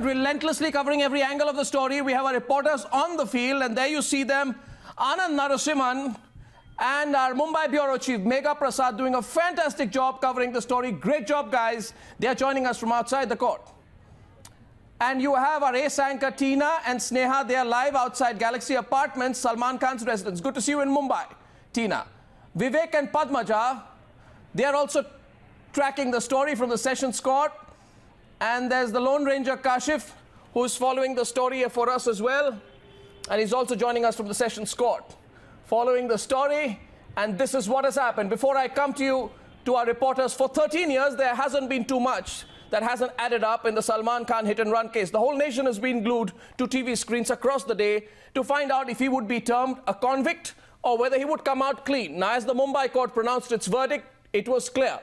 relentlessly covering every angle of the story. We have our reporters on the field, and there you see them, Anand Narasimhan and our Mumbai Bureau Chief, Megha Prasad, doing a fantastic job covering the story. Great job, guys. They are joining us from outside the court. And you have our ace anchor, Tina and Sneha. They are live outside Galaxy Apartments, Salman Khan's residence. Good to see you in Mumbai, Tina. Vivek and Padmaja, they are also tracking the story from the Sessions Court. And there's the Lone Ranger, Kashif, who's following the story for us as well. And he's also joining us from the Sessions Court, following the story. And this is what has happened. Before I come to you, to our reporters, for 13 years, there hasn't been too much that hasn't added up in the Salman Khan hit-and-run case. The whole nation has been glued to TV screens across the day to find out if he would be termed a convict or whether he would come out clean. Now, as the Mumbai court pronounced its verdict, it was clear.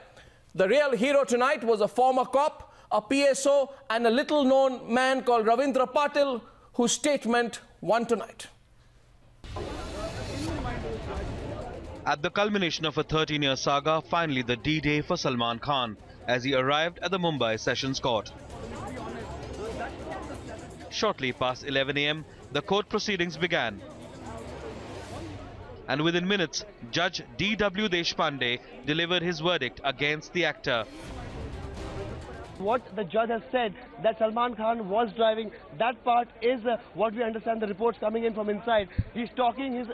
The real hero tonight was a former cop, a PSO, and a little-known man called Ravindra Patil, whose statement won tonight. At the culmination of a 13-year saga, finally the D-Day for Salman Khan, as he arrived at the Mumbai Sessions Court. Shortly past 11 a.m., the court proceedings began. And within minutes, Judge D.W. Deshpande delivered his verdict against the actor. What the judge has said, that Salman Khan was driving, that part is what we understand the reports coming in from inside. He's talking, he's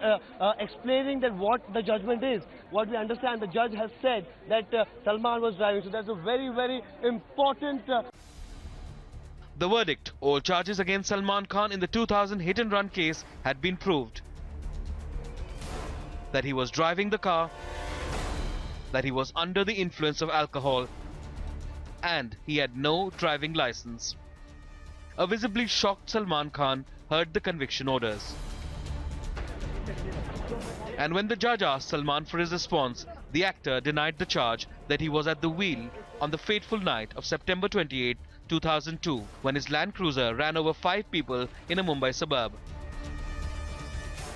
explaining that what the judgment is. What we understand, the judge has said that Salman was driving. So that's a very, very important... The verdict, all charges against Salman Khan in the 2000 hit-and-run case had been proved. That he was driving the car, that he was under the influence of alcohol, and he had no driving license. A visibly shocked Salman Khan heard the conviction orders. And when the judge asked Salman for his response, the actor denied the charge that he was at the wheel on the fateful night of September 28, 2002, when his Land Cruiser ran over 5 people in a Mumbai suburb.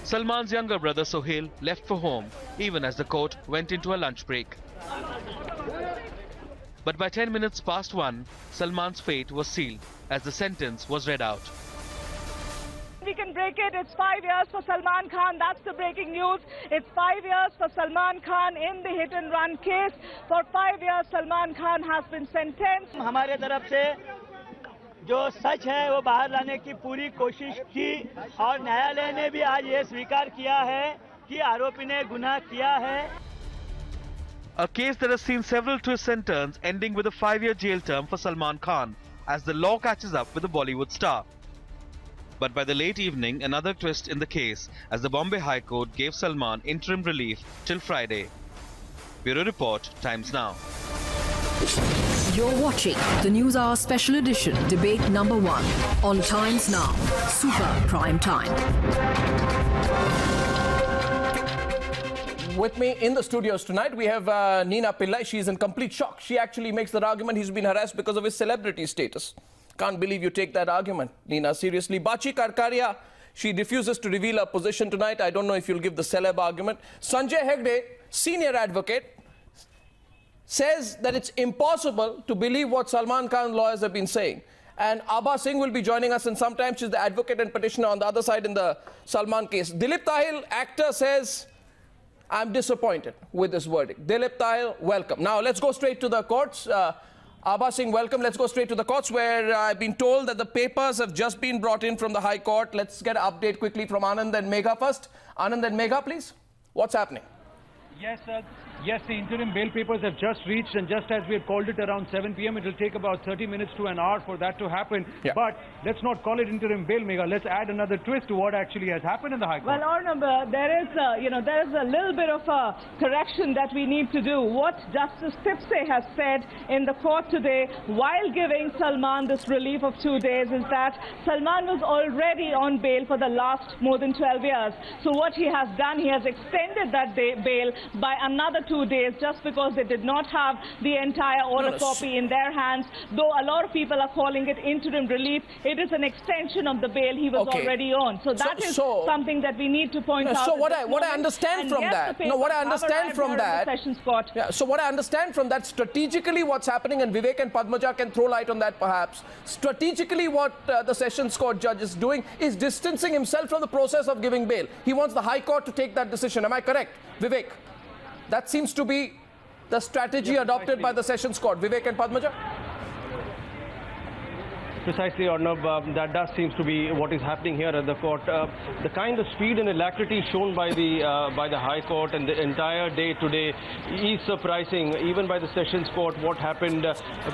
Salman's younger brother Sohail left for home even as the court went into a lunch break. But by 10 minutes past 1, Salman's fate was sealed as the sentence was read out. We can break it. It's 5 years for Salman Khan. That's the breaking news. It's 5 years for Salman Khan in the hit-and-run case. For 5 years, Salman Khan has been sentenced. हमारे तरफ से जो सच है वो बाहर लाने की पूरी कोशिश की और न्यायालय ने भी आज ये स्वीकार किया है कि आरोपी ने गुनाह किया है. A case that has seen several twists and turns, ending with a 5-year jail term for Salman Khan as the law catches up with the Bollywood star. But by the late evening, another twist in the case as the Bombay High Court gave Salman interim relief till Friday. Bureau Report, Times Now. You're watching the NewsHour Special Edition, Debate Number 1 on Times Now, Super Prime Time. With me in the studios tonight, we have Nina Pillai. She's in complete shock. She actually makes that argument he's been harassed because of his celebrity status. Can't believe you take that argument, Nina, seriously. Bachi Karkaria, she refuses to reveal her position tonight. I don't know if you'll give the celeb argument. Sanjay Hegde, senior advocate, says that it's impossible to believe what Salman Khan lawyers have been saying. And Abha Singh will be joining us in some time. She's the advocate and petitioner on the other side in the Salman case. Dalip Tahil, actor, says, I'm disappointed with this verdict. Dalip Tahil, welcome. Now, let's go straight to the courts. Abha Singh, welcome. Let's go straight to the courts where I've been told that the papers have just been brought in from the High Court. Let's get an update quickly from Anand and Megha first. Anand and Megha, please. What's happening? Yes, sir. Yes, the interim bail papers have just reached, and just as we had called it around 7 p.m., it will take about 30 minutes to an hour for that to happen. Yeah. But let's not call it interim bail, Megha. Let's add another twist to what actually has happened in the High Court. Well, Arnab, there is a little bit of a correction that we need to do. What Justice Pillai has said in the court today, while giving Salman this relief of 2 days, is that Salman was already on bail for the last more than 12 years. So what he has done, he has extended that bail by another 2 days just because they did not have the entire order copy in their hands. Though a lot of people are calling it interim relief, it is an extension of the bail he was already on. So that is something that we need to point out. So what I understand from that, what I understand from that, so what I understand from that, strategically what's happening, and Vivek and Padmaja can throw light on that perhaps, strategically what the Sessions Court judge is doing is distancing himself from the process of giving bail. He wants the High Court to take that decision. Am I correct, Vivek? That seems to be the strategy adopted by the Sessions Court. Vivek and Padmaja? Precisely, Arnab, that does seems to be what is happening here at the court. The kind of speed and alacrity shown by the High Court and the entire day today is surprising. Even by the Sessions Court, what happened,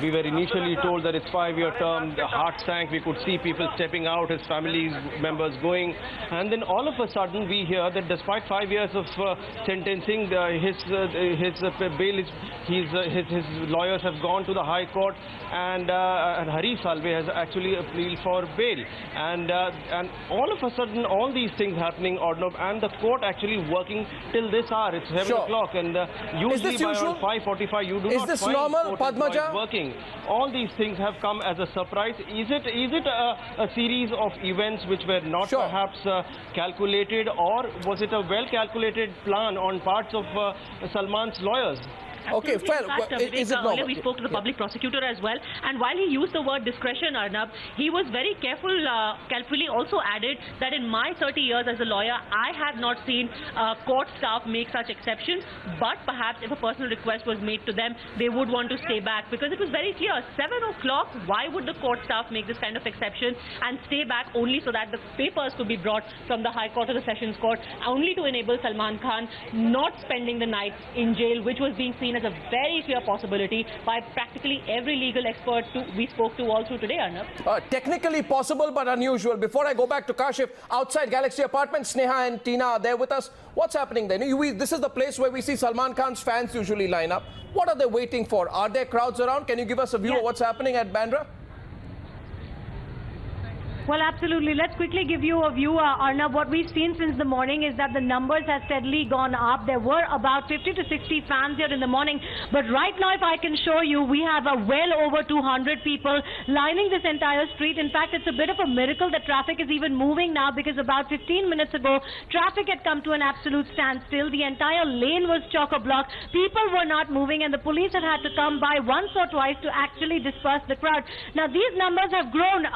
we were initially told that it's 5-year term. The heart sank. We could see people stepping out, his family members going. And then all of a sudden, we hear that despite 5 years of sentencing, his bail is, his lawyers have gone to the High Court, and Hari Salve has actually appealed for bail, and all of a sudden all these things happening, Arnab, and the court actually working till this hour. It's 7 o'clock, and usually by around 5:45 you do not find normal, Padmaja? Working. All these things have come as a surprise. Is it a series of events which were not perhaps calculated, or was it a well calculated plan on parts of Salman's lawyers? Okay, fair. Is it normal? We spoke to the public prosecutor as well, and while he used the word discretion, Arnab, he was very carefully also added that in my 30 years as a lawyer, I have not seen court staff make such exceptions, but perhaps if a personal request was made to them, they would want to stay back, because it was very clear, 7 o'clock, why would the court staff make this kind of exception and stay back only so that the papers could be brought from the High Court to the Sessions Court, only to enable Salman Khan not spending the night in jail, which was being seen as a very clear possibility by practically every legal expert we spoke to all through today, Arnab. Technically possible, but unusual. Before I go back to Kashif, outside Galaxy Apartments, Sneha and Tina are there with us. What's happening there? This is the place where we see Salman Khan's fans usually line up. What are they waiting for? Are there crowds around? Can you give us a view of what's happening at Bandra? Well, absolutely. Let's quickly give you a view, Arnab. What we've seen since the morning is that the numbers have steadily gone up. There were about 50 to 60 fans here in the morning. But right now, if I can show you, we have well over 200 people lining this entire street. In fact, it's a bit of a miracle that traffic is even moving now, because about 15 minutes ago, traffic had come to an absolute standstill. The entire lane was chock-a-block. People were not moving, and the police had to come by once or twice to actually disperse the crowd. Now, these numbers have grown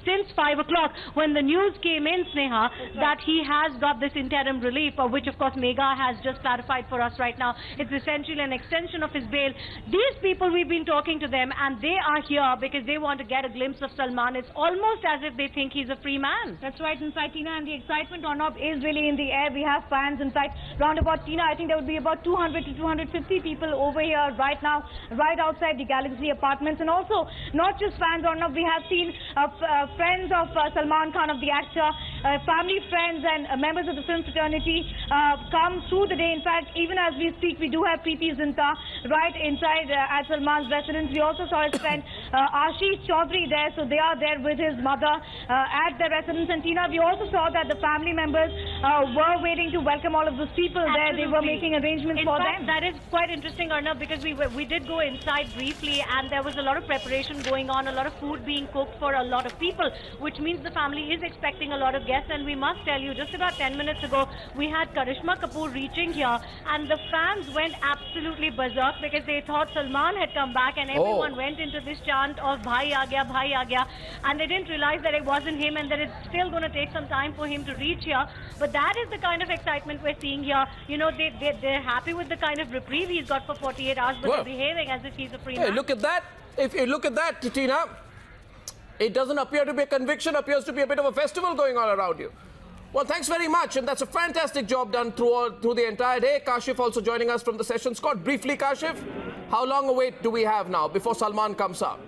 since 5 o'clock when the news came in, Sneha, that he has got this interim relief, which of course Megha has just clarified for us right now. It's essentially an extension of his bail. These people, we've been talking to them, and they are here because they want to get a glimpse of Salman. It's almost as if they think he's a free man. That's right, inside, Tina, and the excitement, Arnab, is really in the air. We have fans, in fact, round about, Tina, I think there would be about 200 to 250 people over here right now, right outside the Galaxy Apartments. And also, not just fans, Arnab, we have seen friends of Salman Khan, of the actor, family, friends and members of the film fraternity come through the day. In fact, even as we speak, we do have Preeti Zinta right inside at Salman's residence. We also saw his friend Ashish Chaudhary there, so they are there with his mother at their residence. And Tina, we also saw that the family members were waiting to welcome all of those people there. They were making arrangements for them. That is quite interesting, Arnab, because we did go inside briefly, and there was a lot of preparation going on, a lot of food being cooked for a lot of people, which means the family is expecting a lot of guests. And we must tell you, just about 10 minutes ago, we had Karishma Kapoor reaching here, and the fans went absolutely berserk because they thought Salman had come back, and everyone went into this chant of Bhai Aa Gaya, and they didn't realize that it wasn't him and that it's still going to take some time for him to reach here. But that is the kind of excitement we're seeing here. You know, they're happy with the kind of reprieve he's got for 48 hours, but they're behaving as if he's a free man. Look at that. If you look at that, Tina, it doesn't appear to be a conviction, appears to be a bit of a festival going on around you. Well, thanks very much, and that's a fantastic job done through the entire day. Kashif also joining us from the Sessions Court. Briefly, Kashif, how long a wait do we have now before Salman comes up?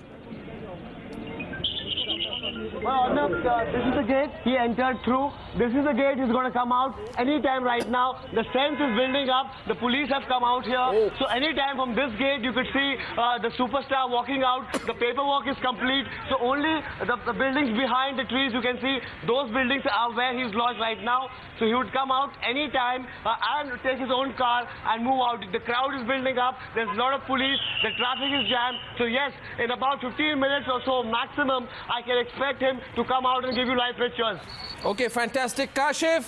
Well, Arnab, this is the gate he entered through. This is the gate he's going to come out anytime right now. The strength is building up. The police have come out here. Oh. So anytime from this gate you could see the superstar walking out. The paperwork is complete. So only the buildings behind the trees, you can see those buildings are where he's lodged right now. So he would come out anytime and take his own car and move out. The crowd is building up. There's a lot of police. The traffic is jammed. So yes, in about 15 minutes or so maximum, I can expect him to come out and give you live pictures. Okay, fantastic, Kashif.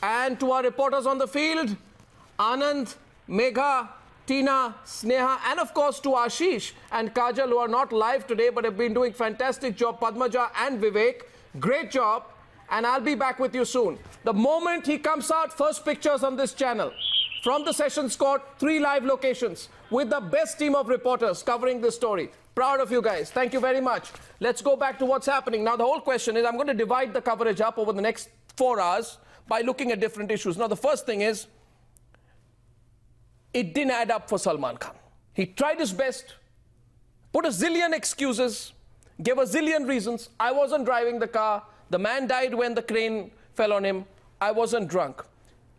And to our reporters on the field, Anand, Megha, Tina, Sneha, and of course to Ashish and Kajal, who are not live today but have been doing fantastic job. Padmaja and Vivek, great job. And I'll be back with you soon. The moment he comes out, first pictures on this channel. From the Sessions Court, 3 live locations with the best team of reporters covering this story. Proud of you guys. Thank you very much. Let's go back to what's happening. Now, the whole question is, I'm going to divide the coverage up over the next 4 hours by looking at different issues. Now, the first thing is, it didn't add up for Salman Khan. He tried his best, put a zillion excuses, gave a zillion reasons. I wasn't driving the car. The man died when the crane fell on him. I wasn't drunk.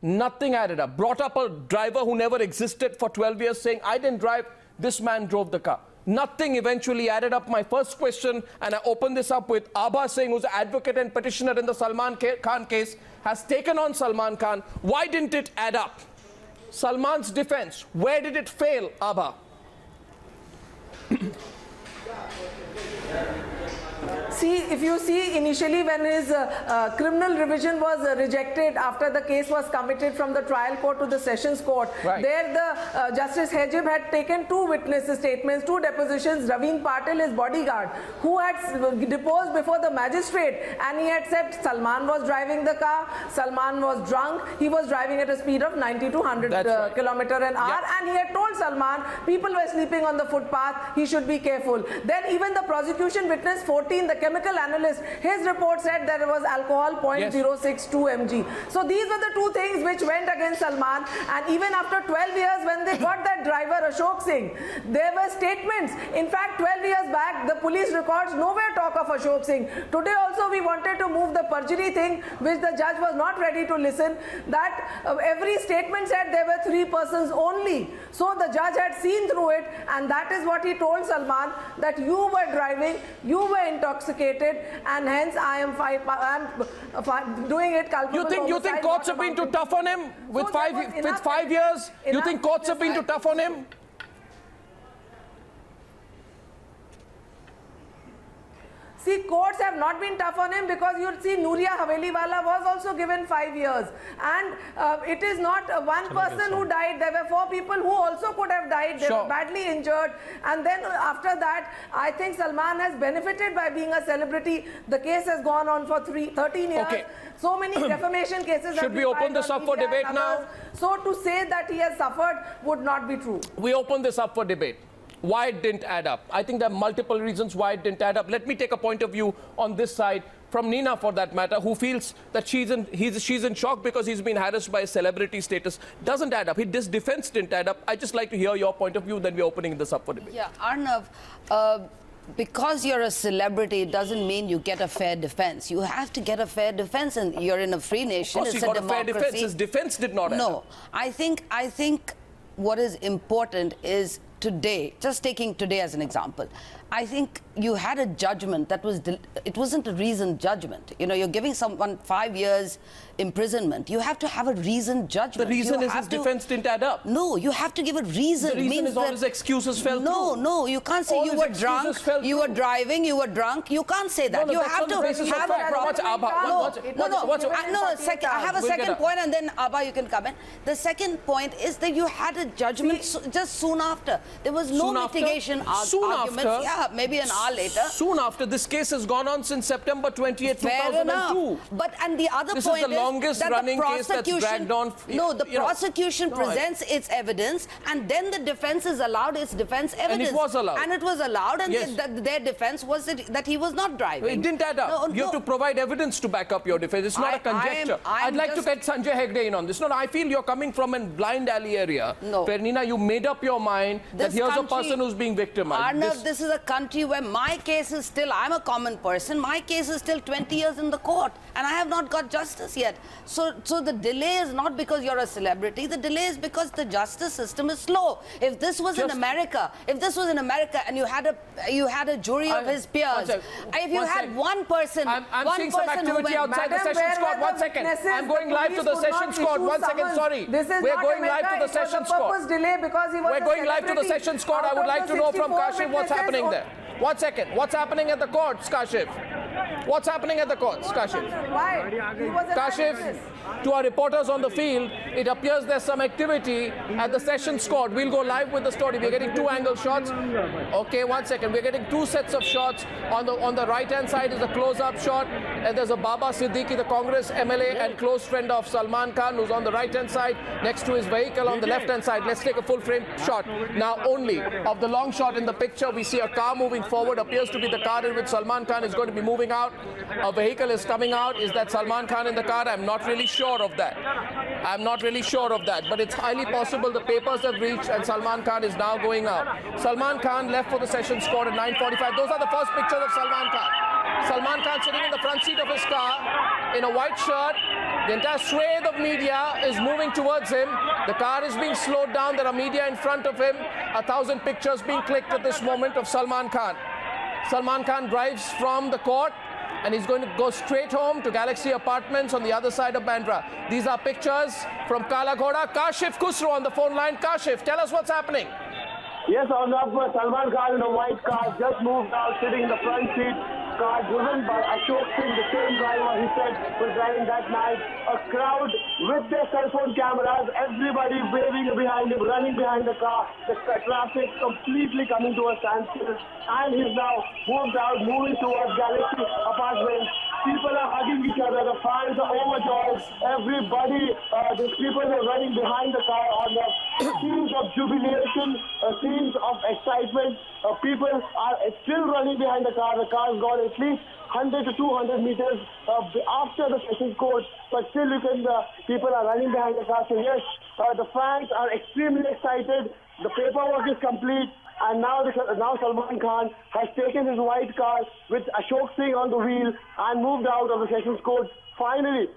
Nothing added up. Brought up a driver who never existed for 12 years saying, I didn't drive, this man drove the car. Nothing eventually added up. My first question, and I open this up with Abha Singh, who's an advocate and petitioner in the Salman Khan case, has taken on Salman Khan. Why didn't it add up? Salman's defense, where did it fail, Abha? See, if you see initially when his criminal revision was rejected after the case was committed from the trial court to the sessions court, right. There the Justice Hegde had taken 2 witnesses statements, 2 depositions. Raveen Patil, his bodyguard, who had deposed before the magistrate, and he had said Salman was driving the car, Salman was drunk, he was driving at a speed of 90 to 100 right. kilometer an hour, yep. And he had told Salman people were sleeping on the footpath, he should be careful. Then even the prosecution witness 14, the chemical analyst, his report said there was alcohol 0.062 mg. So these were the 2 things which went against Salman, and even after 12 years when they got that driver Ashok Singh, there were statements. In fact, 12 years back the police records nowhere talk of Ashok Singh. Today also we wanted to move the perjury thing, which the judge was not ready to listen, that every statement said there were 3 persons only. So the judge had seen through it, and that is what he told Salman, that you were driving, you were intoxicated, and hence I am doing it culpable. You think courts have been too tough on him with 5 years? You think courts have been too tough on him? See, courts have not been tough on him, because you'll see Nuria Haveliwala was also given 5 years. And it is not one person who died. There were 4 people who also could have died. They were badly injured. And then after that, I think Salman has benefited by being a celebrity. The case has gone on for 13 years. Okay. So many defamation cases. Should we open this up for debate now? So to say that he has suffered would not be true. We open this up for debate. Why it didn't add up? I think there are multiple reasons why it didn't add up. Let me take a point of view on this side from Nina, for that matter, who feels that she's in shock because he's been harassed by celebrity status. Doesn't add up. This defense didn't add up. I'd just like to hear your point of view, then we're opening this up for debate. Yeah, Arnab, because you're a celebrity, it doesn't mean you get a fair defense. You have to get a fair defense, and you're in a free nation. Of course, he got a fair defense. His defense did not add up. No, I think what is important is today, just taking today as an example, I think you had a judgment that was, it wasn't a reasoned judgment. You know, you're giving someone 5 years imprisonment. You have to have a reasoned judgment. The reason is his defense didn't add up. No, you have to give a reason. The reason is all his excuses fell through. No, you can't say you were drunk, you were driving, you were drunk. You can't say that. You have to have a proper... I have a second point, and then Abha, you can come in. The second point is that you had a judgment just soon after. There was no mitigation arguments. Yeah, maybe an hour later. Soon after. This case has gone on since September 28, 2002. But, and the other point is longest running case that's dragged on. No, the prosecution presents its evidence, and then the defense is allowed its defense evidence. And it was allowed. And it was allowed, and their defense was that he was not driving. It didn't add up. You have to provide evidence to back up your defense. It's not a conjecture. I'd like to get Sanjay Hegde in on this. No, I feel you're coming from a blind alley area. No. Where, Nina, you made up your mind that here's a person who's being victimized. Arnab, this is a country where my case is still, I'm a common person, my case is still 20 years in the court and I have not got justice yet. So the delay is not because you're a celebrity, the delay is because the justice system is slow. If this was in America, and you had a jury of his peers, if you had one person, I'm seeing some activity outside the Sessions Court. 1 second. I'm going live to the Sessions Court. 1 second, sorry. We're going live to the Sessions Court. We're going live to the Sessions Court. I would like to know from Kashif what's happening there. 1 second. What's happening at the courts, Kashif? What's happening at the courts, Kashif? Why? Kashif, to our reporters on the field, it appears there's some activity at the Sessions Court. We'll go live with the story. We're getting 2 angle shots. Okay, 1 second. We're getting 2 sets of shots. On the right-hand side is a close-up shot, and there's a Baba Siddiqui, the Congress MLA and close friend of Salman Khan, who's on the right-hand side next to his vehicle on the left-hand side. Let's take a full-frame shot. Now, only of the long shot in the picture, we see a car moving forward. Appears to be the car in which Salman Khan is going to be moving out. A vehicle is coming out. Is that Salman Khan in the car? I'm not really sure of that. I'm not really sure of that, but it's highly possible the papers have reached and Salman Khan is now going out. Salman Khan left for the Sessions Court at 9:45. Those are the first pictures of Salman Khan. Salman Khan sitting in the front seat of his car in a white shirt. The entire swathe of media is moving towards him. The car is being slowed down. There are media in front of him. 1,000 pictures being clicked at this moment of Salman Khan. Salman Khan drives from the court and he's going to go straight home to Galaxy Apartments on the other side of Bandra. These are pictures from Kala Ghoda. Kashif Khusro on the phone line. Kashif, tell us what's happening. Yes, Arnab, Salman Khan in a white car just moved out, sitting in the front seat. Car driven by Ashok Singh, the same driver, he said, was driving that night. A crowd with their cell phone cameras, everybody waving behind him, running behind the car. The traffic completely coming to a standstill. And he's now moved out, moving towards Galaxy Apartments. People are hugging each other. The fans are overjoyed. Everybody, these people are running behind the car on the scenes of jubilation, scenes of excitement. People are still running behind the car. The car's gone at least 100 to 200 meters after the Sessions Court, but still people are running behind the car. So yes, the fans are extremely excited. The paperwork is complete. And now Salman Khan has taken his white car with Ashok Singh on the wheel and moved out of the Sessions Court finally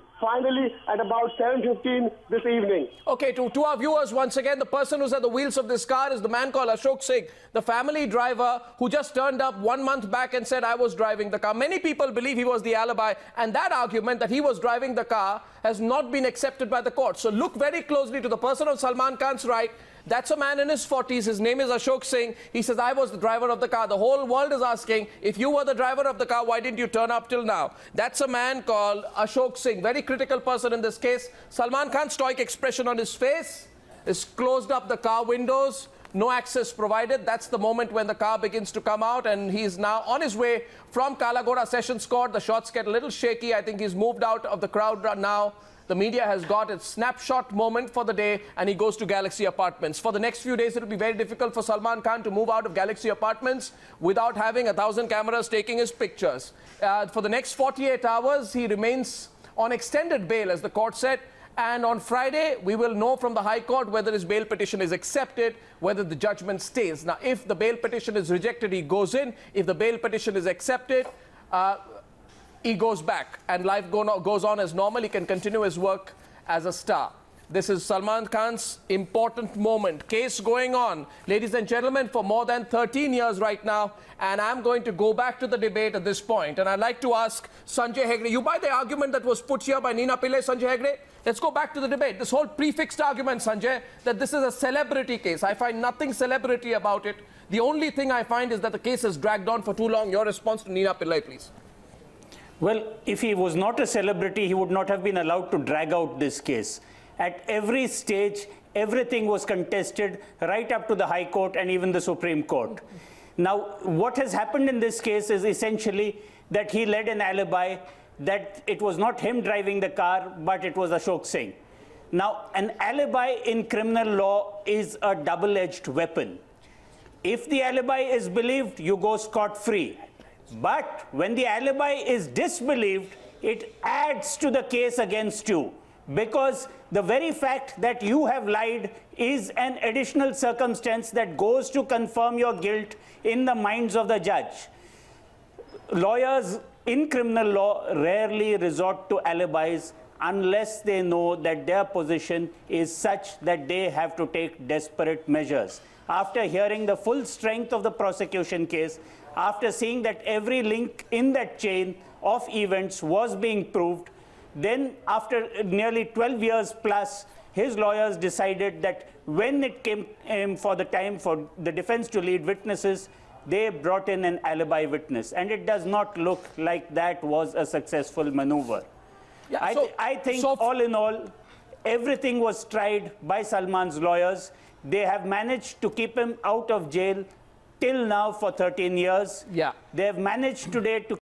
at about 7:15 this evening. Okay, to our viewers, once again, the person who's at the wheels of this car is the man called Ashok Singh, the family driver who just turned up 1 month back and said, I was driving the car. Many people believe he was the alibi, and that argument that he was driving the car has not been accepted by the court. So look very closely to the person on Salman Khan's right. That's a man in his 40s. His name is Ashok Singh. He says, I was the driver of the car. The whole world is asking, if you were the driver of the car, why didn't you turn up till now? That's a man called Ashok Singh. Very critical person in this case. Salman Khan's stoic expression on his face is closed up the car windows. No access provided. That's the moment when the car begins to come out, and he's now on his way from Kala Ghoda Sessions Court. The shots get a little shaky. I think he's moved out of the crowd now. The media has got its snapshot moment for the day, and he goes to Galaxy Apartments. For the next few days, it will be very difficult for Salman Khan to move out of Galaxy Apartments without having 1,000 cameras taking his pictures. For the next 48 hours, he remains on extended bail, as the court said. And on Friday, we will know from the High Court whether his bail petition is accepted, whether the judgment stays. Now, if the bail petition is rejected, he goes in. If the bail petition is accepted, he goes back and life goes on as normal. He can continue his work as a star. This is Salman Khan's important moment. Case going on, ladies and gentlemen, for more than 13 years right now. And I'm going to go back to the debate at this point. And I'd like to ask Sanjay Hegde, you buy the argument that was put here by Nina Pillai, Sanjay Hegde? Let's go back to the debate. This whole prefixed argument, Sanjay, that this is a celebrity case. I find nothing celebrity about it. The only thing I find is that the case has dragged on for too long. Your response to Nina Pillai, please. Well, if he was not a celebrity, he would not have been allowed to drag out this case. At every stage, everything was contested, right up to the High Court and even the Supreme Court. Now, what has happened in this case is essentially that he led an alibi that it was not him driving the car, but it was Ashok Singh. Now, an alibi in criminal law is a double-edged weapon. If the alibi is believed, you go scot-free. But when the alibi is disbelieved, it adds to the case against you, because the very fact that you have lied is an additional circumstance that goes to confirm your guilt in the minds of the judge. Lawyers in criminal law rarely resort to alibis unless they know that their position is such that they have to take desperate measures. After hearing the full strength of the prosecution case, after seeing that every link in that chain of events was being proved, then after nearly 12 years plus, his lawyers decided that when it came for the time for the defense to lead witnesses, they brought in an alibi witness. And it does not look like that was a successful maneuver. Yeah, I think all in all, everything was tried by Salman's lawyers. They have managed to keep him out of jail till now for 13 years. Yeah. They have managed today to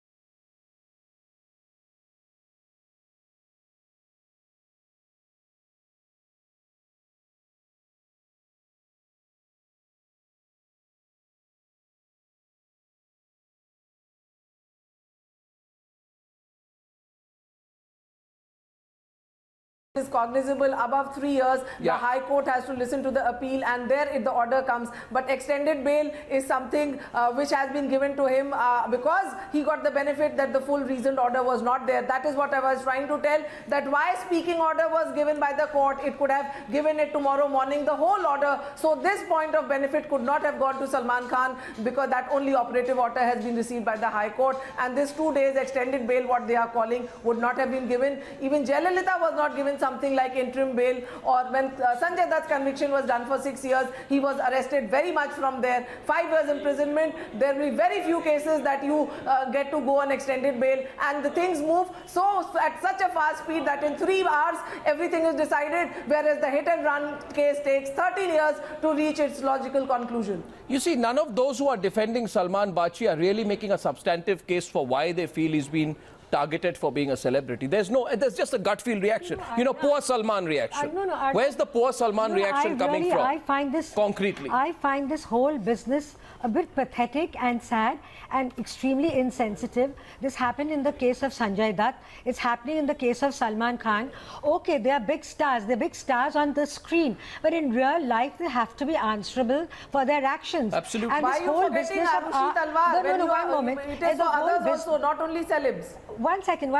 is cognizable above 3 years. The High Court has to listen to the appeal, and there if the order comes. But extended bail is something which has been given to him because he got the benefit that the full reasoned order was not there. That is what I was trying to tell, that why speaking order was given by the court. It could have given it tomorrow morning, the whole order. So this point of benefit could not have gone to Salman Khan because that only operative order has been received by the High Court, and this 2 days extended bail, what they are calling, would not have been given. Even Jayalalitha was not given something like interim bail, or when Sanjay Dutt's conviction was done for 6 years, he was arrested very much from there. 5 years imprisonment. There will be very few cases that you get to go on extended bail, and the things move so at such a fast speed that in 3 hours everything is decided, whereas the hit and run case takes 13 years to reach its logical conclusion. You see, none of those who are defending Salman Bachi are really making a substantive case for why they feel he's been targeted for being a celebrity. There's just a gut feel reaction. Poor Salman reaction. Where's the poor Salman reaction coming from? I find this concretely. I find this whole business a bit pathetic and sad and extremely insensitive. This happened in the case of Sanjay Dutt. It's happening in the case of Salman Khan. Okay, they are big stars. They're big stars on the screen. But in real life, they have to be answerable for their actions. Absolutely. And why this whole business of one moment. It is for others also, not only celebs. One second.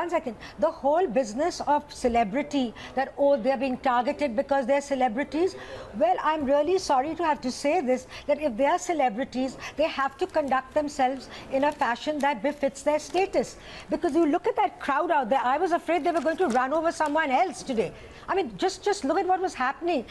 The whole business of celebrity, that, oh, they're being targeted because they're celebrities. Well, I'm really sorry to have to say this, that if they are celebrities, they have to conduct themselves in a fashion that befits their status. Because you look at that crowd out there, I was afraid they were going to run over someone else today. I mean, just look at what was happening.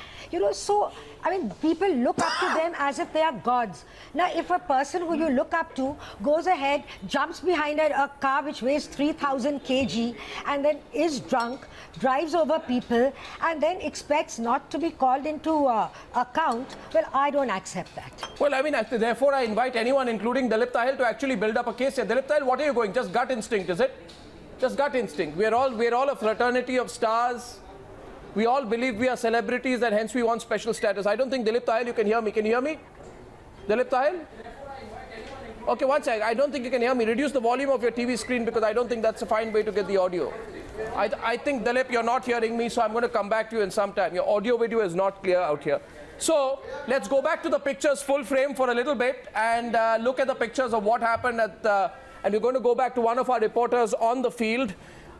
So, I mean, people look up to them as if they are gods. Now, if a person who you look up to goes ahead, jumps behind a car which weighs 3,000 kg and then is drunk, drives over people, and then expects not to be called into account, well, I don't accept that. Well, I mean, therefore, I invite anyone, including Dalip Tahil, to actually build up a case here. Dalip Tahil, what are you going? Just gut instinct, is it? Just gut instinct. We're all a fraternity of stars. We all believe we are celebrities and hence we want special status. I don't think, Dalip Tahil, you can hear me. Can you hear me? Dalip Tahil? Okay, one sec. I don't think you can hear me. Reduce the volume of your TV screen because I don't think that's a fine way to get the audio. I think, Dalip, you're not hearing me, so I'm going to come back to you in some time. Your audio video is not clear out here. So, let's go back to the pictures full frame for a little bit and look at the pictures of what happened and we're going to go back to one of our reporters on the field.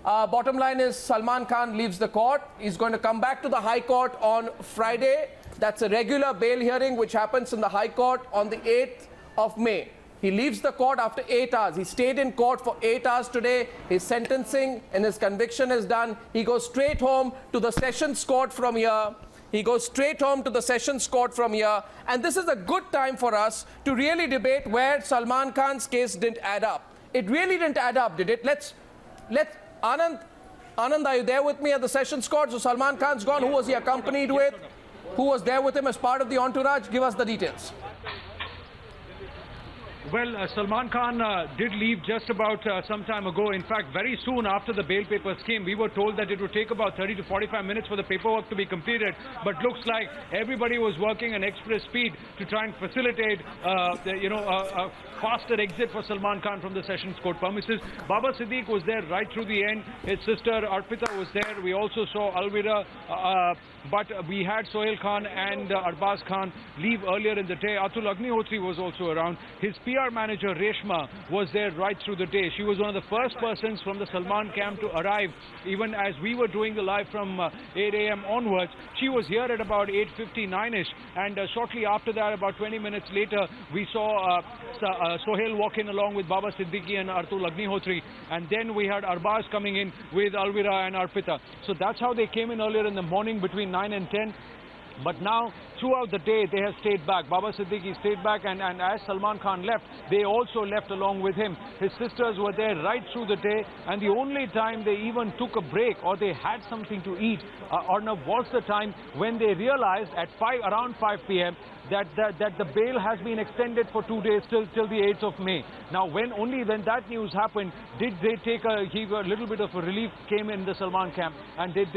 Bottom line is Salman Khan leaves the court. He's going to come back to the High Court on Friday. That's a regular bail hearing which happens in the High Court on the 8th of May. He leaves the court after 8 hours. He stayed in court for 8 hours today. His sentencing and his conviction is done. He goes straight home to the Sessions Court from here. He goes straight home to the Sessions Court from here. And this is a good time for us to really debate where Salman Khan's case didn't add up. It really didn't add up, did it? Let's Anand, are you there with me at the Sessions Court? So Salman Khan's gone. Who was he accompanied with? Who was there with him as part of the entourage? Give us the details. Well, Salman Khan did leave just about some time ago. In fact, very soon after the bail papers came, we were told that it would take about 30 to 45 minutes for the paperwork to be completed. But looks like everybody was working at express speed to try and facilitate, a faster exit for Salman Khan from the Sessions Court premises. Baba Siddique was there right through the end. His sister Arpita was there. We also saw Alvira, but we had Sohail Khan and Arbaz Khan leave earlier in the day. Atul Agnihotri was also around. His PR manager Reshma was there right through the day. She was one of the first persons from the Salman camp to arrive, even as we were doing the live from 8 a.m. onwards. She was here at about 8:59ish, and shortly after that, about 20 minutes later, we saw Sohail walk in along with Baba Siddiqui and Atul Agnihotri, and then we had Arbaz coming in with Alvira and Arpita. So that's how they came in earlier in the morning between 9 and 10. But now, throughout the day, they have stayed back. Baba Siddiqui stayed back, and as Salman Khan left, they also left along with him. His sisters were there right through the day, and the only time they even took a break or they had something to eat, Arnab, was the time when they realized at around 5 p.m. that the bail has been extended for 2 days till the 8th of May. Now, only when that news happened, did they take a little bit of a relief came in the Salman camp, and did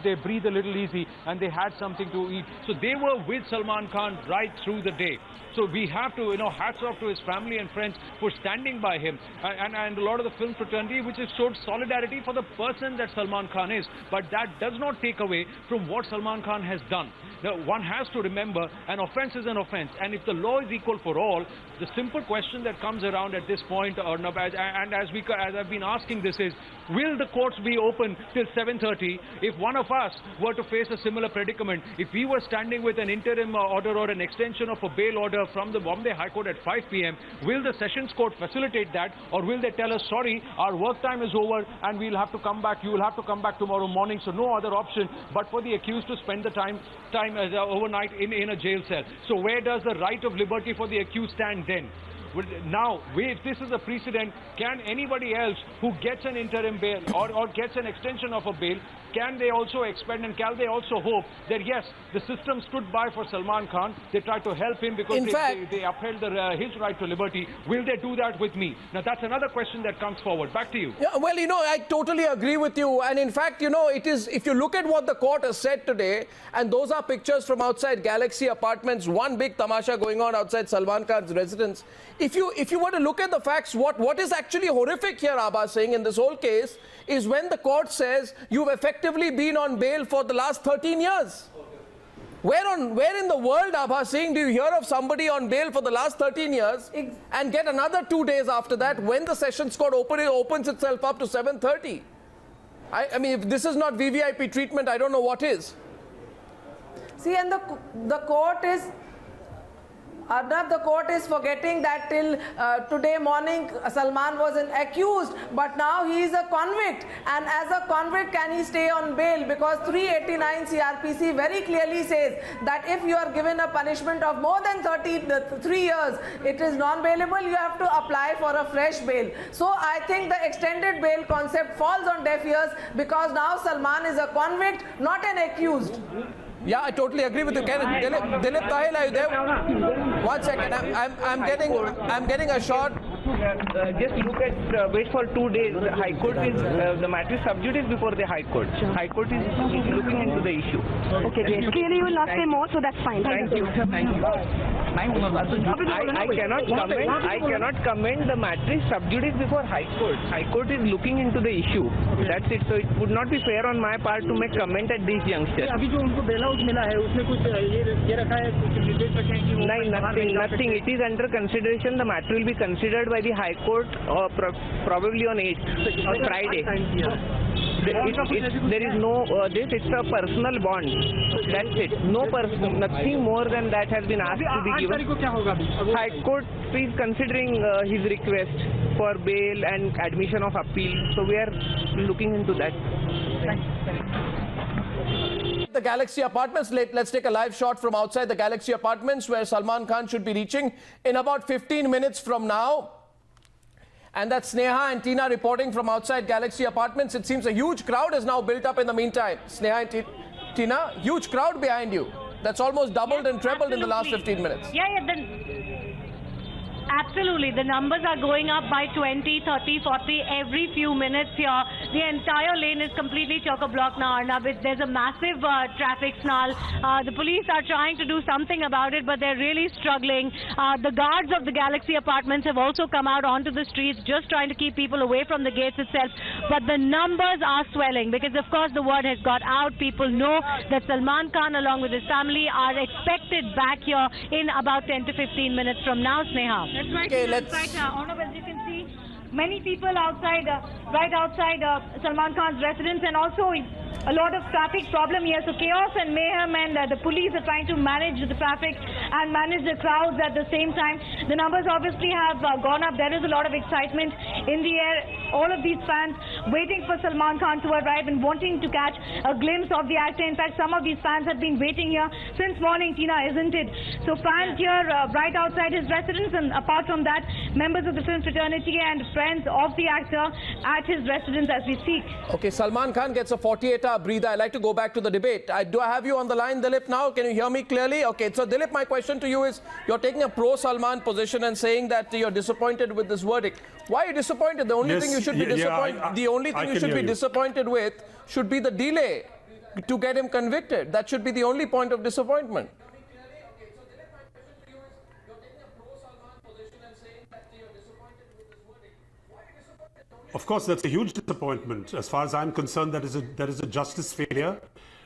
they breathe a little easy, and they had something to eat. So they were with Salman Khan right through the day. So we have to, hats off to his family and friends for standing by him, and a lot of the film fraternity, which has showed solidarity for the person that Salman Khan is. But that does not take away from what Salman Khan has done. Now, one has to remember, an offense is an offense, and if the law is equal for all, the simple question that comes around at this point, Arnab, and as I've been asking this is, will the courts be open till 7:30 if one of us were to face a similar predicament? If we were standing with an interim order or an extension of a bail order from the Bombay High Court at 5 p.m., will the Sessions Court facilitate that, or will they tell us, sorry, our work time is over and we'll have to come back, you will have to come back tomorrow morning, so no other option but for the accused to spend the time overnight in a jail cell? So where does the right of liberty for the accused stand then? Now, if this is a precedent, can anybody else who gets an interim bail or gets an extension of a bail, can they also expect and can they also hope that, yes, the system stood by for Salman Khan, they tried to help him because they upheld his right to liberty. Will they do that with me? Now, that's another question that comes forward. Back to you. Yeah, well, I totally agree with you. And in fact, it is, if you look at what the court has said today, and those are pictures from outside Galaxy Apartments, one big tamasha going on outside Salman Khan's residence. If you were to look at the facts, what is actually horrific here, Abha Singh, in this whole case, is when the court says you've effectively been on bail for the last 13 years. Where in the world, Abha Singh, do you hear of somebody on bail for the last 13 years and get another 2 days after that when the Sessions Court opens itself up to 7:30? I mean, if this is not VVIP treatment, I don't know what is. See, and the court is... Arnab, the court is forgetting that till today morning Salman was an accused, but now he is a convict, and as a convict can he stay on bail? Because 389 CRPC very clearly says that if you are given a punishment of more than 3 years, it is non-bailable, you have to apply for a fresh bail. So I think the extended bail concept falls on deaf ears because now Salman is a convict, not an accused. Yeah, I totally agree with you. Dalip Tahil, are you there? 1 second. I'm getting a shot. Just look at wait for 2 days. The High Court is the matter is sub judice before the High Court. High Court is looking into the issue. Okay, great. Clearly, you will not say more, so that's fine. Thank you. Thank you. I cannot comment. The matter is sub judice before High Court. High Court is looking into the issue. That's it. So it would not be fair on my part to make comment at this juncture. Nothing. It is under consideration. The matter will be considered by the High Court probably on 8th or Friday. There is no it's a personal bond. That's it. Nothing more than that has been asked to be given. High Court is considering his request for bail and admission of appeal. So we are looking into that. The Galaxy Apartments, let's take a live shot from outside the Galaxy Apartments where Salman Khan should be reaching in about 15 minutes from now. And that's Sneha and Tina reporting from outside Galaxy Apartments. It seems a huge crowd has now built up in the meantime. Sneha and Tina, huge crowd behind you. That's almost doubled and trebled in the last 15 minutes. Yeah, Absolutely. The numbers are going up by 20, 30, 40 every few minutes here. The entire lane is completely chock-a-block now, Arnab. There's a massive traffic snarl. The police are trying to do something about it, but they're really struggling. The guards of the Galaxy apartments have also come out onto the streets, just trying to keep people away from the gates itself. But the numbers are swelling because, of course, the word has got out. People know that Salman Khan, along with his family, are expected back here in about 10 to 15 minutes from now, Sneha. That's right. Okay, let's... Right, Arnab, as you can see, many people outside, right outside Salman Khan's residence, and also a lot of traffic problem here. So chaos and mayhem, and the police are trying to manage the traffic and manage the crowds at the same time. The numbers obviously have gone up. There is a lot of excitement in the air. All of these fans waiting for Salman Khan to arrive and wanting to catch a glimpse of the actor. In fact, some of these fans have been waiting here since morning, Tina, isn't it? So fans here right outside his residence, and apart from that, members of the film fraternity and friends of the actor at his residence as we speak. Okay, Salman Khan gets a 48-hour breather. I'd like to go back to the debate. Do I have you on the line, Dalip, now? Can you hear me clearly? Okay, so Dalip, my question to you is, you're taking a pro-Salman position and saying that you're disappointed with this verdict. Why are you disappointed? The only thing you should be disappointed. The only thing you should be disappointed with should be the delay to get him convicted. That should be the only point of disappointment. Of course, that's a huge disappointment. As far as I'm concerned, that is a justice failure.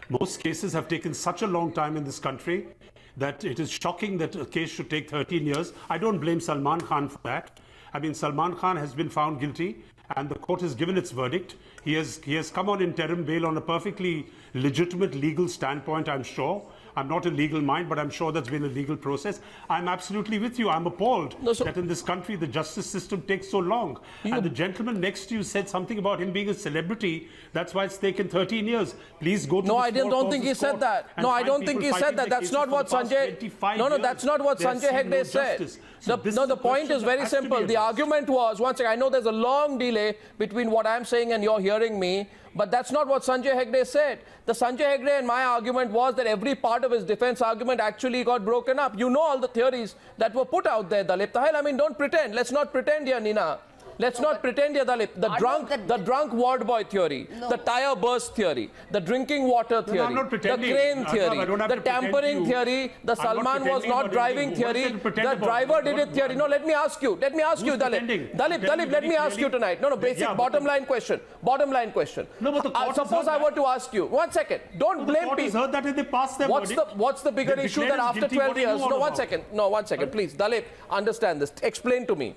Most cases have taken such a long time in this country that it is shocking that a case should take 13 years. I don't blame Salman Khan for that. I mean, Salman Khan has been found guilty and the court has given its verdict. He has come on interim bail on a perfectly legitimate legal standpoint, I'm sure. I'm not a legal mind, but I'm sure that's been a legal process. I'm absolutely with you. I'm appalled that in this country the justice system takes so long. And the gentleman next to you said something about him being a celebrity. That's why it's taken 13 years. Please go to No, I don't think he said that. No, I don't think he said that. That's not what Sanjay... No, that's not what Sanjay Hegde said. The point is very simple. The argument was, one second, I know there's a long delay between what I'm saying and you're hearing me, but that's not what Sanjay Hegde said. The Sanjay Hegde and my argument was that every part of his defense argument actually got broken up. You know all the theories that were put out there, Dalip Tahil. I mean, don't pretend. Let's not pretend here, Nina. Let's not pretend here, Dalip. The drunk ward boy theory, the tire burst theory, the drinking water theory, the crane theory, the tampering theory, the Salman was not driving theory, the driver did it theory. No, let me ask you, Dalip. Dalip, let me ask you tonight. No, basic bottom line question. No, but suppose I were to ask you, 1 second, don't blame people. Heard that they passed their what's the bigger issue that after 12 years? No, 1 second, please. Dalip, understand this. Explain to me.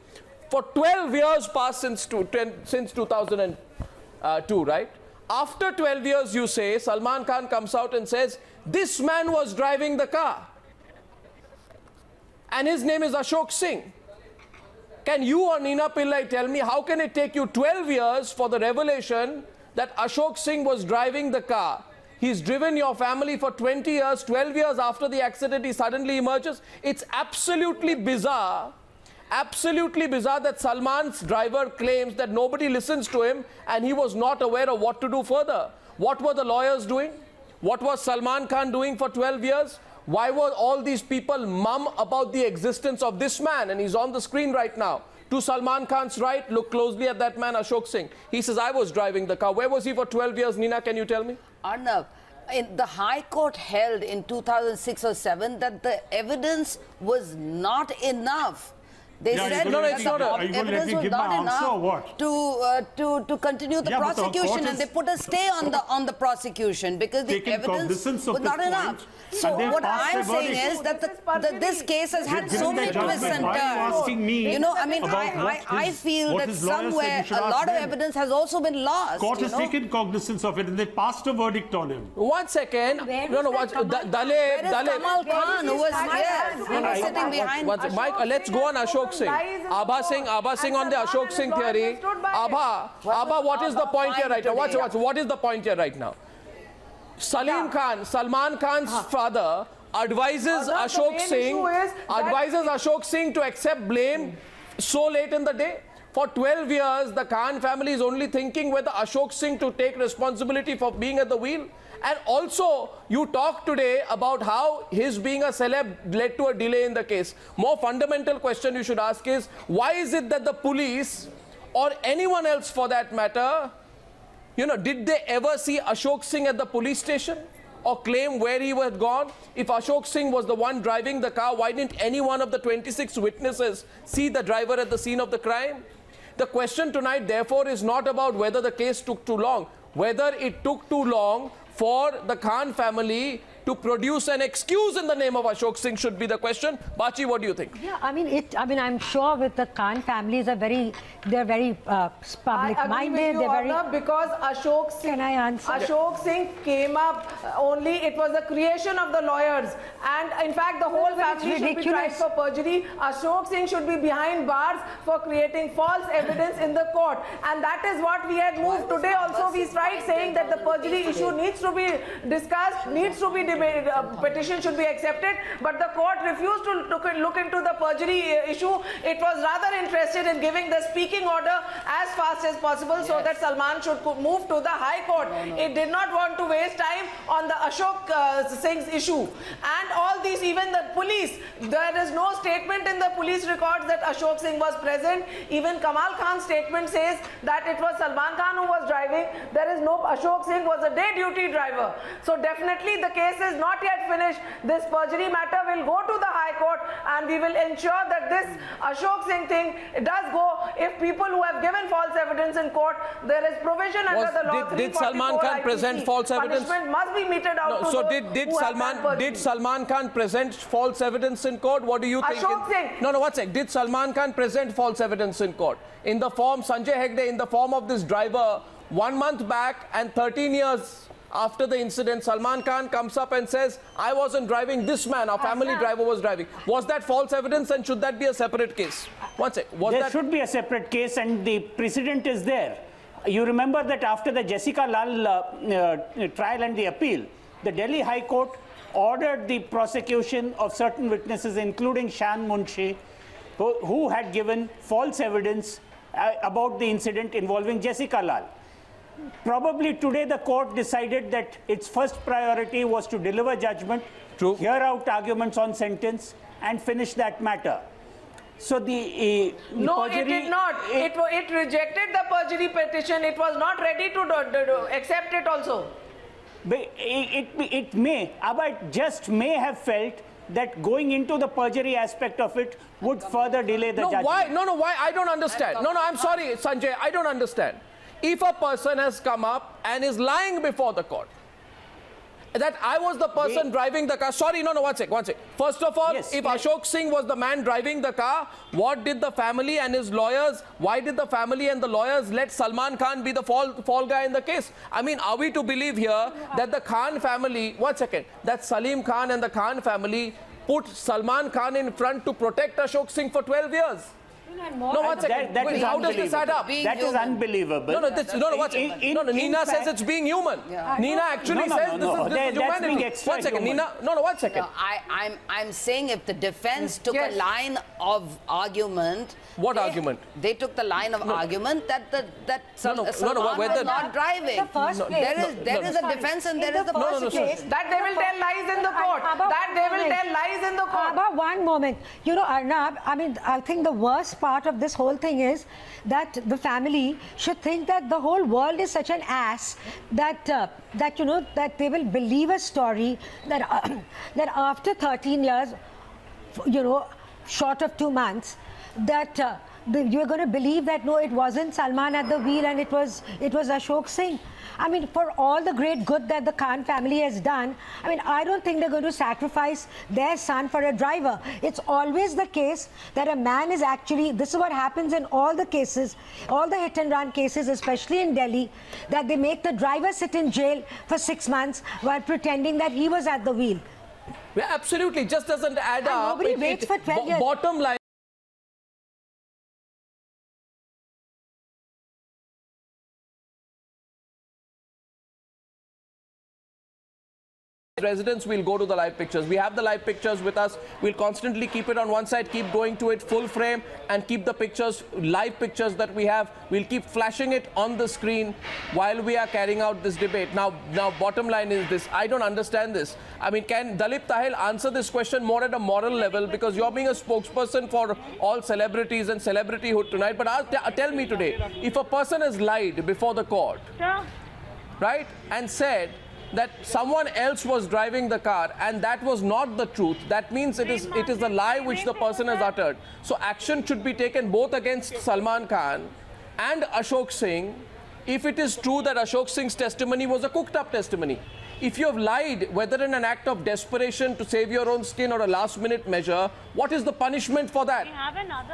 For 12 years passed since 2002, right? After 12 years, you say, Salman Khan comes out and says, this man was driving the car. And his name is Ashok Singh. Can you or Nina Pillai tell me, how can it take you 12 years for the revelation that Ashok Singh was driving the car? He's driven your family for 20 years, 12 years after the accident, he suddenly emerges. It's absolutely bizarre that Salman's driver claims that nobody listens to him and he was not aware of what to do further. What were the lawyers doing? What was Salman Khan doing for 12 years? Why were all these people mum about the existence of this man? And he's on the screen right now. To Salman Khan's right, look closely at that man, Ashok Singh. He says, I was driving the car. Where was he for 12 years? Nina, can you tell me? Arnab, the High Court held in 2006 or 7 that the evidence was not enough. They said that the evidence was not enough to continue the prosecution, and they put a stay on the prosecution because the evidence was not enough. So what I'm saying is that this case has had so many twists and turns. You know, I mean, I feel that somewhere a lot of evidence has also been lost. Court has taken cognizance of it and they passed a verdict on him. 1 second. Dalip. Kamal Khan, who was sitting behind. Mike, let's go on Ashok Singh. Abha Singh on the Ashok Singh theory. Abha, what is the point here right now? What is the point here right now? Salman Khan's father advises Ashok Singh to accept blame so late in the day. For 12 years, the Khan family is only thinking whether Ashok Singh to take responsibility for being at the wheel. And also, you talked today about how his being a celeb led to a delay in the case. More fundamental question you should ask is, why is it that the police, or anyone else for that matter, you know, did they ever see Ashok Singh at the police station or claim where he had gone? If Ashok Singh was the one driving the car, why didn't any one of the 26 witnesses see the driver at the scene of the crime? The question tonight, therefore, is not about whether the case took too long, whether it took too long for the Khan family to produce an excuse in the name of Ashok Singh should be the question. Bachi, what do you think? Yeah, I mean, I'm sure with the Khan families they're very public-minded. They're very because Ashok Singh. Can I answer? Ashok Singh came up only. It was a creation of the lawyers, and in fact, the whole family should be tried for perjury. Ashok Singh should be behind bars for creating false evidence in the court, and that is what we had moved today. Also, we tried saying that the perjury issue needs to be discussed, needs to be debated. Petition should be accepted, but the court refused to look into the perjury issue. It was rather interested in giving the speaking order as fast as possible, so that Salman should move to the High Court. It did not want to waste time on the Ashok Singh's issue. And all these, even the police, there is no statement in the police records that Ashok Singh was present. Even Kamal Khan's statement says that it was Salman Khan who was driving. There is no, Ashok Singh was a day duty driver. So definitely the case is not yet finished. This perjury matter will go to the High Court, and we will ensure that this Ashok Singh thing does go. If people who have given false evidence in court, there is provision under the law. Did Salman Khan present false evidence? Punishment must be meted out. No, so did Salman Khan present false evidence in court? What do you think? Ashok Singh. No, one sec. Did Salman Khan present false evidence in court? In the form, Sanjay Hegde, in the form of this driver, 1 month back and 13 years after the incident, Salman Khan comes up and says, I wasn't driving, this man, our family driver was driving. Was that false evidence, and should that be a separate case? One sec. There should be a separate case, and the precedent is there. You remember that after the Jessica Lal trial and the appeal, the Delhi High Court ordered the prosecution of certain witnesses, including Shan Munshi, who had given false evidence about the incident involving Jessica Lal. Probably today the court decided that its first priority was to deliver judgment, hear out arguments on sentence, and finish that matter. So the no, perjury, it did not. It rejected the perjury petition. It was not ready to accept it also. It may, Abha, it just may have felt that going into the perjury aspect of it would further delay the judgment. Why? No, why? I don't understand. No, I'm sorry, Sanjay, I don't understand. If a person has come up and is lying before the court, that I was the person driving the car. Sorry, no, one sec. First of all, if Ashok Singh was the man driving the car, what did the family and his lawyers, why did the family and the lawyers let Salman Khan be the fall guy in the case? I mean, are we to believe here that the Khan family, that Salim Khan and the Khan family put Salman Khan in front to protect Ashok Singh for 12 years? No, one second. How does this add up? That is unbelievable. Nina says it's being human. Nina actually says this is humanity. One second, Nina. No, 1 second. I'm saying if the defense took a line of argument. What argument? They took the line of argument that Salman was not driving. There is a defense and there is the prosecution. That they will tell lies in the court. That they will tell lies in the court. Abha, one moment. You know, Arnab, I mean, I think the worst part of this whole thing is that the family should think that the whole world is such an ass that you know, that they will believe a story that that after 13 years, you know, short of 2 months, that you're going to believe that no, it wasn't Salman at the wheel and it was Ashok Singh. I mean, for all the great good that the Khan family has done, I mean, I don't think they're going to sacrifice their son for a driver. It's always the case that a man is actually, this is what happens in all the cases, all the hit and run cases, especially in Delhi, that they make the driver sit in jail for 6 months while pretending that he was at the wheel. Yeah, absolutely, just doesn't add up. Nobody waits for 12 years. Bottom line. residence, we'll go to the live pictures. We have the live pictures with us. We'll constantly keep it on one side, keep going to it full frame, and keep the pictures, live pictures that we have. We'll keep flashing it on the screen while we are carrying out this debate. Now, bottom line is this. I don't understand this. I mean, can Dalip Tahil answer this question more at a moral level? Because you're being a spokesperson for all celebrities and celebrityhood tonight. But tell me today, if a person has lied before the court, right, and said that someone else was driving the car and that was not the truth, that means it is a lie which the person has uttered. So action should be taken both against Salman Khan and Ashok Singh if it is true that Ashok Singh's testimony was a cooked up testimony. If you have lied, whether in an act of desperation to save your own skin or a last-minute measure, what is the punishment for that?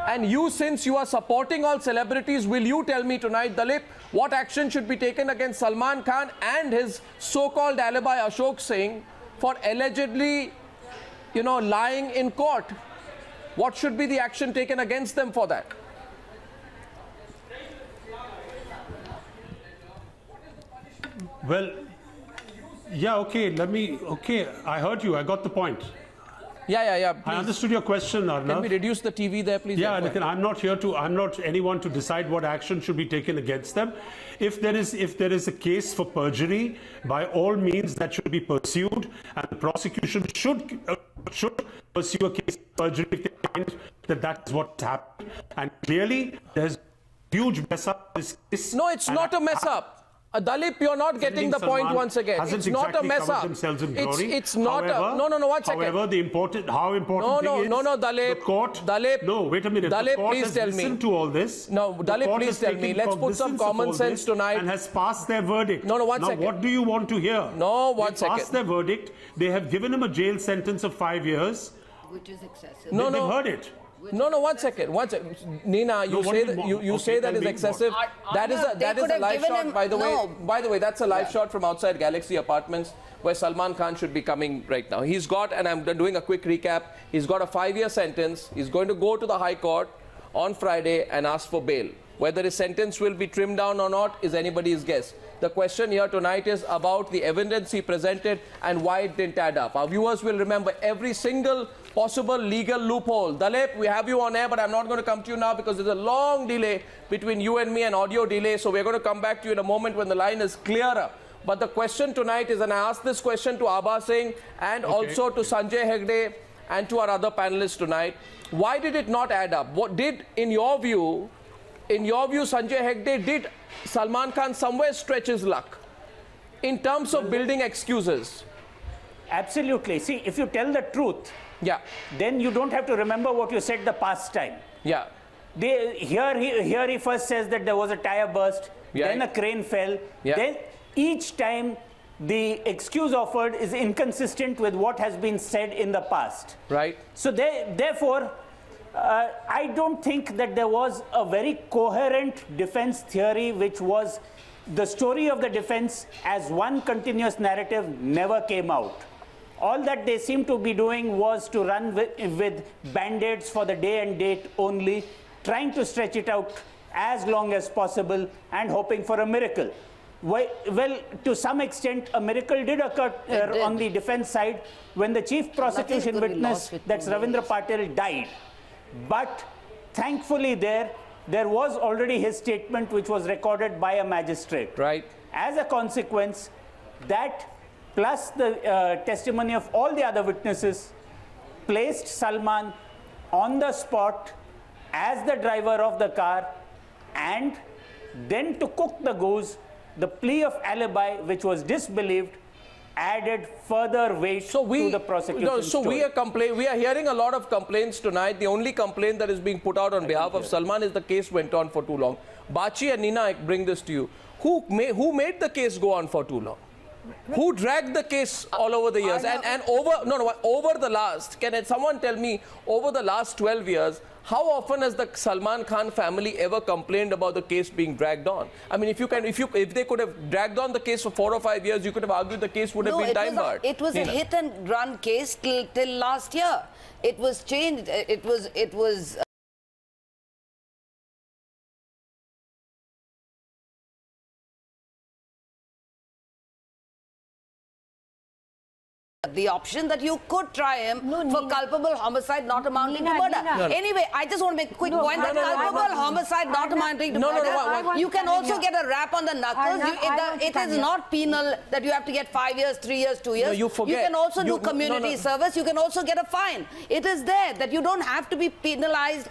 And you, since you are supporting all celebrities, will you tell me tonight, Dalip, what action should be taken against Salman Khan and his so-called alibi Ashok Singh for allegedly, lying in court? What should be the action taken against them for that? Well, yeah, okay, I heard you, I got the point. Yeah, please. I understood your question, Arnab. Can we reduce the TV there, please? Yeah, Nitin, I'm not anyone to decide what action should be taken against them. If there is a case for perjury, by all means that should be pursued, and the prosecution should pursue a case of perjury if they find that that's what happened. And clearly, there's huge mess up in this case. No, it's not a mess up. Dalip, you're not getting the point once again. It's not a mess up. It's not a... No, 1 second. However, how important thing is... No, Dalip. The court... Dalip. No, wait a minute. Dalip, the court please tell me. listened to all this. No, Dalip, please tell me. Let's put some common sense tonight. And has passed their verdict. No, 1 second. Now, what do you want to hear? No, 1 second. They passed their verdict. They have given him a jail sentence of 5 years. Which is excessive. They've heard it. No, 1 second. Nina, you say that is excessive. That is a live shot, by the way. By the way, that's a live shot from outside Galaxy Apartments where Salman Khan should be coming right now. He's got, and I'm doing a quick recap, he's got a 5-year sentence. He's going to go to the High Court on Friday and ask for bail. Whether his sentence will be trimmed down or not is anybody's guess. The question here tonight is about the evidence he presented and why it didn't add up. Our viewers will remember every single possible legal loophole. Dalip, we have you on air, but I'm not going to come to you now because there's a long delay between you and me, an audio delay. So we're going to come back to you in a moment when the line is clearer. But the question tonight is, and I asked this question to Abha Singh and also to Sanjay Hegde and to our other panelists tonight, why did it not add up? What did, in your view, Sanjay Hegde, did Salman Khan somewhere stretch his luck in terms of building excuses? Absolutely. See, if you tell the truth, then you don't have to remember what you said the past time. Yeah. Here he first says that there was a tire burst, then a crane fell, then each time the excuse offered is inconsistent with what has been said in the past. Right. So therefore, I don't think that there was a very coherent defense theory, which was the story of the defense as one continuous narrative never came out. All that they seemed to be doing was to run with band-aids for the day and date only, trying to stretch it out as long as possible and hoping for a miracle. Well, to some extent, a miracle did occur on the defense side when the chief prosecution witness, that's Ravindra Patil, died. But thankfully there was already his statement which was recorded by a magistrate. Right. As a consequence, that plus the testimony of all the other witnesses placed Salman on the spot as the driver of the car, and then to cook the goose, the plea of alibi, which was disbelieved, added further weight to the prosecution story. We are hearing a lot of complaints tonight. The only complaint that is being put out on behalf of Salman is the case went on for too long. Bachi and Nina, I bring this to you. Who made the case go on for too long? Who dragged the case all over the years? And over the last, can someone tell me, over the last 12 years, how often has the Salman Khan family ever complained about the case being dragged on? I mean, if they could have dragged on the case for 4 or 5 years, you could have argued the case would have been time-barred. It was a hit-and-run case till last year. It was changed. It was the option that you could try him for culpable homicide not amounting to murder. Anyway, I just want to make a quick point that culpable homicide not amounting to murder, you can also get a rap on the knuckles. It is not penal that you have to get 5 years, 3 years, 2 years. You can also do community service. You can also get a fine. It is there that you don't have to be penalized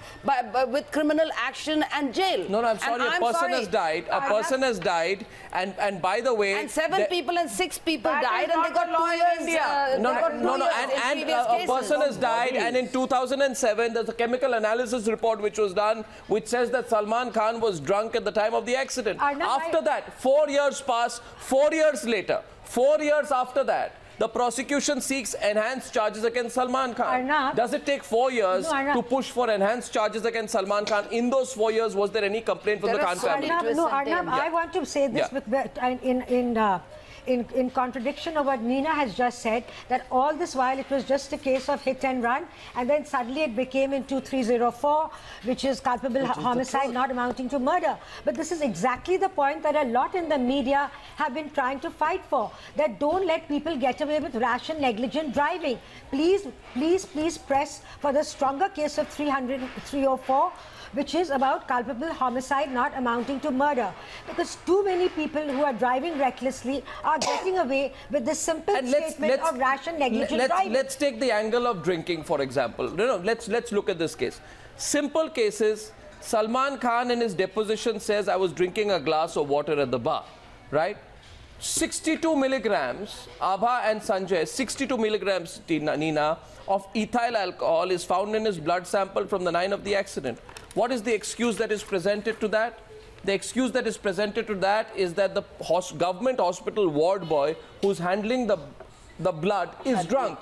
with criminal action and jail. No, I'm sorry. A person has died. A person has died. And by the way... And 7 people and 6 people died and they got 2 years... And a person has died, and in 2007 there's a chemical analysis report which was done which says that Salman Khan was drunk at the time of the accident. After that, 4 years pass, 4 years later, 4 years after that, the prosecution seeks enhanced charges against Salman Khan. Does it take 4 years to push for enhanced charges against Salman Khan? In those 4 years, was there any complaint from the Khan family? Arnab, I want to say this in contradiction of what Nina has just said, that all this while it was just a case of hit and run, and then suddenly it became in 2304, which is culpable homicide not amounting to murder. But this is exactly the point that a lot in the media have been trying to fight for, that don't let people get away with rash and negligent driving. Please, please, please press for the stronger case of 304, which is about culpable homicide not amounting to murder. Because too many people who are driving recklessly are getting away with the simple statement of rash and negligent driving. Let's take the angle of drinking, for example. Let's look at this case. Simple cases. Salman Khan in his deposition says, I was drinking a glass of water at the bar, right? 62 milligrams, Abha and Sanjay, 62 milligrams, Nina, of ethyl alcohol is found in his blood sample from the night of the accident. What is the excuse that is presented to that? The excuse that is presented to that is that the government hospital ward boy who's handling the blood is drunk.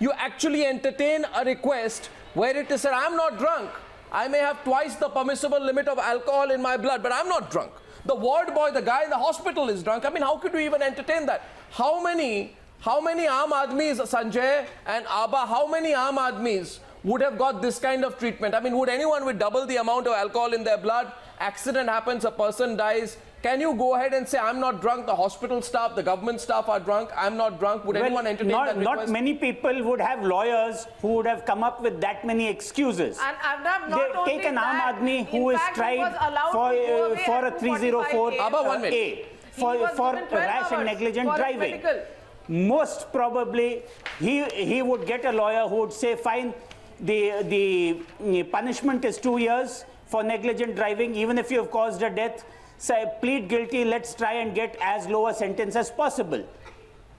You actually entertain a request where it is said, I'm not drunk. I may have twice the permissible limit of alcohol in my blood, but I'm not drunk. The ward boy, the guy in the hospital is drunk. I mean, how could you even entertain that? How many Aam Admis, Sanjay and Abha, how many Aam Admis would have got this kind of treatment? I mean, would anyone with double the amount of alcohol in their blood, accident happens, a person dies, can you go ahead and say, I'm not drunk, the hospital staff, the government staff are drunk, I'm not drunk? Would anyone entertain that request? Not many people would have lawyers who would have come up with that many excuses. And Arnab, not only take an Aam Admi who is tried for a 304 A, for rash and negligent driving. Most probably, he would get a lawyer who would say, fine, the punishment is 2 years for negligent driving, even if you have caused a death. Say, plead guilty, let's try and get as low a sentence as possible.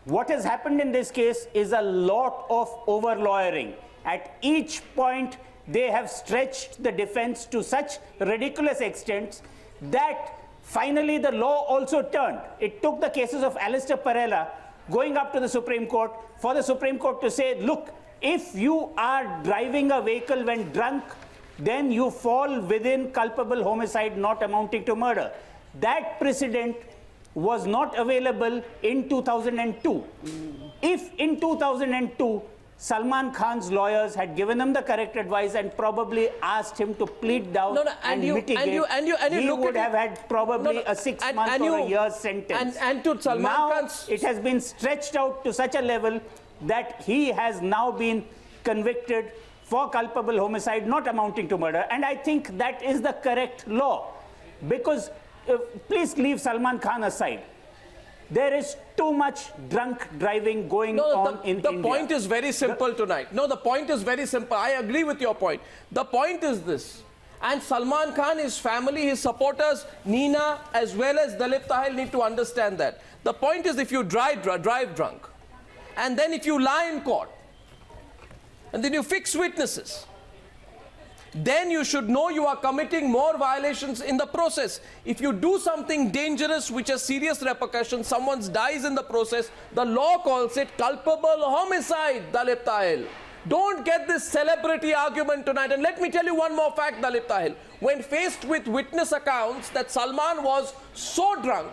What has happened in this case is a lot of over-lawyering. At each point, they have stretched the defense to such ridiculous extents that finally the law also turned. It took the cases of Alistair Perella going up to the Supreme Court for the Supreme Court to say, look, if you are driving a vehicle when drunk, then you fall within culpable homicide not amounting to murder. That precedent was not available in 2002. If in 2002, Salman Khan's lawyers had given him the correct advice and probably asked him to plead down and mitigate, he would have had probably a 6 month or a year's sentence. And to Salman Khan's... it has been stretched out to such a level that he has now been convicted for culpable homicide not amounting to murder. And I think that is the correct law. Because, please leave Salman Khan aside. There is too much drunk driving going on in India. The point is very simple tonight. No, the point is very simple. I agree with your point. The point is this. And Salman Khan, his family, his supporters, Nina, as well as Dalip Tahil need to understand that. The point is if you drive drunk, and then if you lie in court, and then you fix witnesses, then you should know you are committing more violations in the process. If you do something dangerous which has serious repercussions, someone dies in the process, the law calls it culpable homicide, Dalip Tahil. Don't get this celebrity argument tonight. And let me tell you one more fact, Dalip Tahil. When faced with witness accounts that Salman was so drunk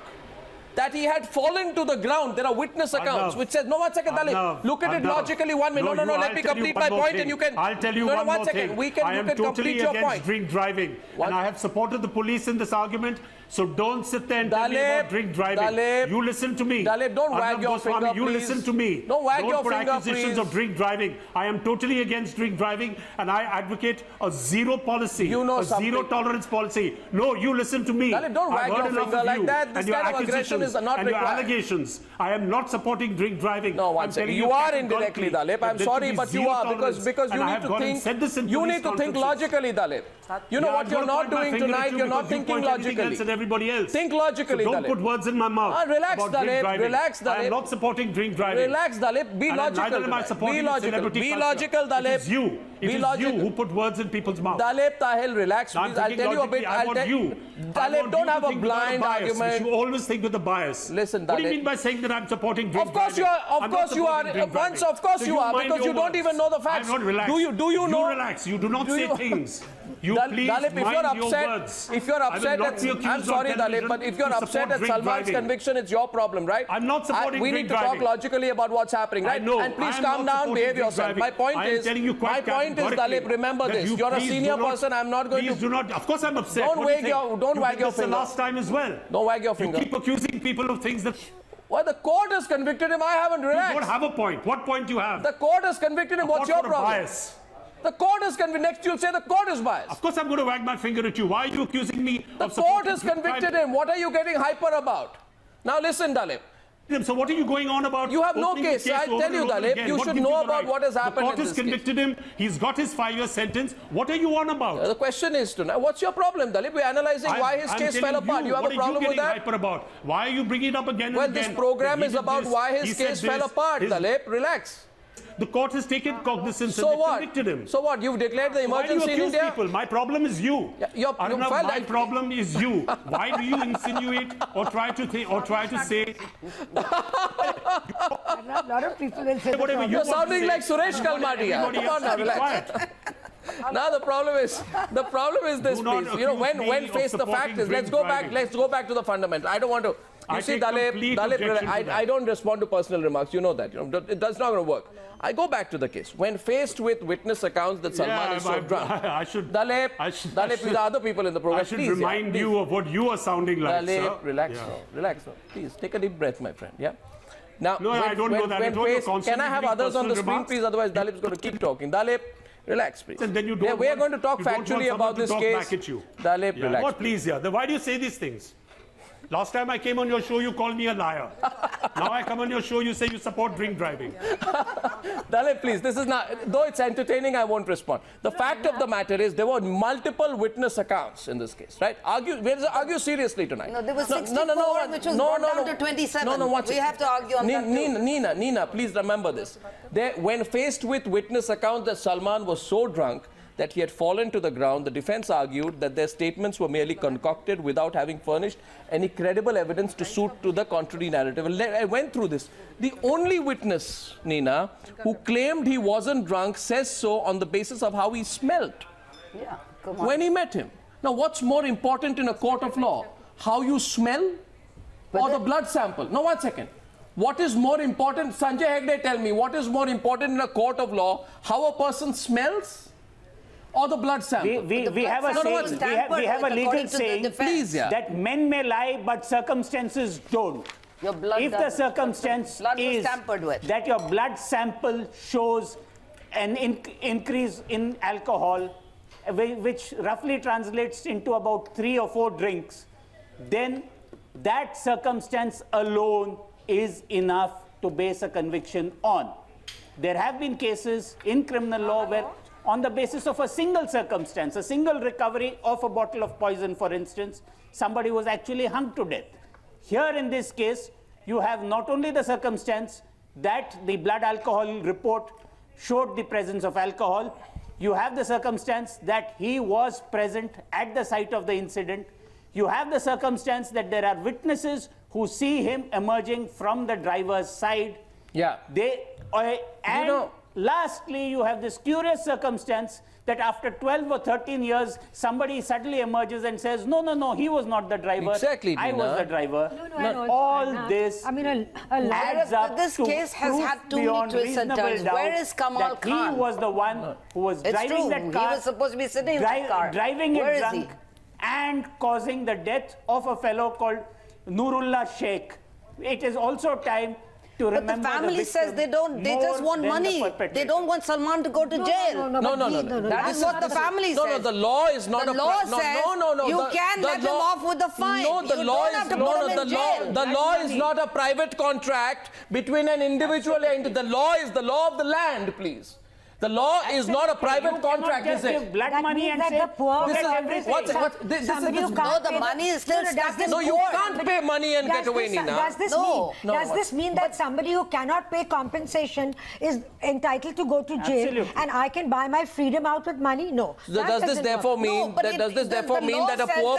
that he had fallen to the ground, there are witness accounts which says, no, 1 second, Dalip, look at it logically, 1 minute. No, let me complete my point and you can... I'll tell you one more thing. I am totally against drink driving. And I have supported the police in this argument. So don't sit there and tell me about drink driving. You listen to me. Dalip, don't wag your Goswami, finger, you please. listen to me. Don't wag your put finger, accusations please. of drink driving. I am totally against drink driving, and I advocate a zero policy, zero tolerance policy. No, you listen to me. Dalip, don't wag your finger like that. This kind of aggression is not required. Your allegations. I am not supporting drink driving. No, one second. You are indirectly, Dalip. I'm sorry, but you are because you need to think. You need to think logically, Dalip. You know what you're not doing tonight. You're not thinking logically. Everybody else. Think logically, so don't put words in my mouth. Relax, Dalip. Relax, Dalip. I am not supporting drink driving. Relax, Dalip. Be logical. Neither am I supporting celebrity Be logical, Dalip. It is you. It is you who put words in people's mouths. Dalip Tahil, relax, please. I'll tell you a bit. Dalip, don't have a blind argument. You always think with a bias. Listen, Dalip. What do you mean by saying that I'm supporting drink driving? Of course you are. Once, of course you are, because you don't even know the facts. I'm not relaxed. Do you know? You relax. You do not say things. You please Dalip, mind your words. if you're upset, I'm sorry, Dalip, but if you're upset at Salman's conviction, it's your problem, right? I'm not supporting we need to talk logically about what's happening, right? And please calm down, behave yourself. My point is, Dalip, remember this. You're a senior person. I'm not going to. Please do not. Of course, I'm upset. Don't wag your finger. Last time as well. Don't wag your finger. You keep accusing people of things that. Well, the court has convicted him. I haven't relaxed. You don't have a point. What point do you have? The court has convicted him. What's your problem? Bias. The court has convicted. Next, you'll say the court is biased. Of course, I'm going to wag my finger at you. Why are you accusing me of the court has convicted him. What are you getting hyper about? Now, listen, Dalip. So what are you going on about? You have no case. I tell you, Dalip, you should know about what has happened in this case. The court has convicted him. He's got his 5-year sentence. What are you on about? The question is tonight, what's your problem, Dalip? We're analyzing why his case fell apart. You have a problem with that? What are you getting hyper about? Why are you bringing it up again and again? Well, this program is about why his case fell apart, Dalip. Relax. The court has taken cognizance and convicted him. So what? You've declared the emergency in India? People? My problem is you. My problem is you. Why do you insinuate or try to say? A lot of people will say whatever you're sounding like Suresh Kalmadia. Come on now, relax. Now the problem is this, please. You know, when faced the fact is, let's go back to the fundamental. I don't want to. You see, Dalip, I don't respond to personal remarks. You know that. You know, that's not going to work. I go back to the case. When faced with witness accounts that Salman is so drunk, Dalip, please, other people in the program, I should remind you of what you are sounding like, Dalip, relax, relax. Please, take a deep breath, my friend. Yeah. Now, I don't know that. Can I have others on the screen, please? Otherwise, Dalip is going to keep talking. Dalip, relax, please. And then you don't. We are going to talk factually about this case. Dalip, relax. What, please, why do you say these things? Last time I came on your show, you called me a liar. Now I come on your show, you say you support drink driving. Dalip, please, this is not, though it's entertaining, I won't respond. The fact of the matter is there were multiple witness accounts in this case, right? Argue seriously tonight. No, there was 64, which was brought down to 27. We have to argue on that too. Nina, please remember this. When faced with witness accounts that Salman was so drunk that he had fallen to the ground, the defense argued that their statements were merely concocted without having furnished any credible evidence to suit to the contrary narrative. I went through this. The only witness, Nina, who claimed he wasn't drunk says so on the basis of how he smelled when he met him. Now, what's more important in a court of law? How you smell or the blood sample? No, 1 second. What is more important? Sanjay Hegde, tell me, what is more important in a court of law? How a person smells? Or the blood sample? We have a legal saying that men may lie, but circumstances don't. Your blood if the circumstance is that your blood sample shows an increase in alcohol, which roughly translates into about 3 or 4 drinks, then that circumstance alone is enough to base a conviction on. There have been cases in criminal law where on the basis of a single circumstance, a single recovery of a bottle of poison, for instance, somebody was actually hung to death. Here in this case, you have not only the circumstance that the blood alcohol report showed the presence of alcohol, you have the circumstance that he was present at the site of the incident, you have the circumstance that there are witnesses who see him emerging from the driver's side. Yeah. Lastly, you have this curious circumstance that after 12 or 13 years, somebody suddenly emerges and says, no, he was not the driver. Exactly, I was the driver. No, all this adds up this case has had too many twists and turns. Where is Kamal Khan? He was the one who was driving that car. He was supposed to be sitting in that car. Driving it drunk. and causing the death of a fellow called Nurullah Sheikh. It is also time to remember the family says they just want money. They don't want Salman to go to jail. No. That's what the family says. No, the law is not the law says you can let them off with a fine. No, the law is the law is not a private contract between an individual and the law is the law of the land, please. The law is not a private contract, is it? Blood money and say, the poor this is the money is still stuck in No, you can't pay money and get away, Nina. Does this mean that somebody who cannot pay compensation is entitled to go to jail? Absolutely. And I can buy my freedom out with money? No. Does this therefore mean that a poor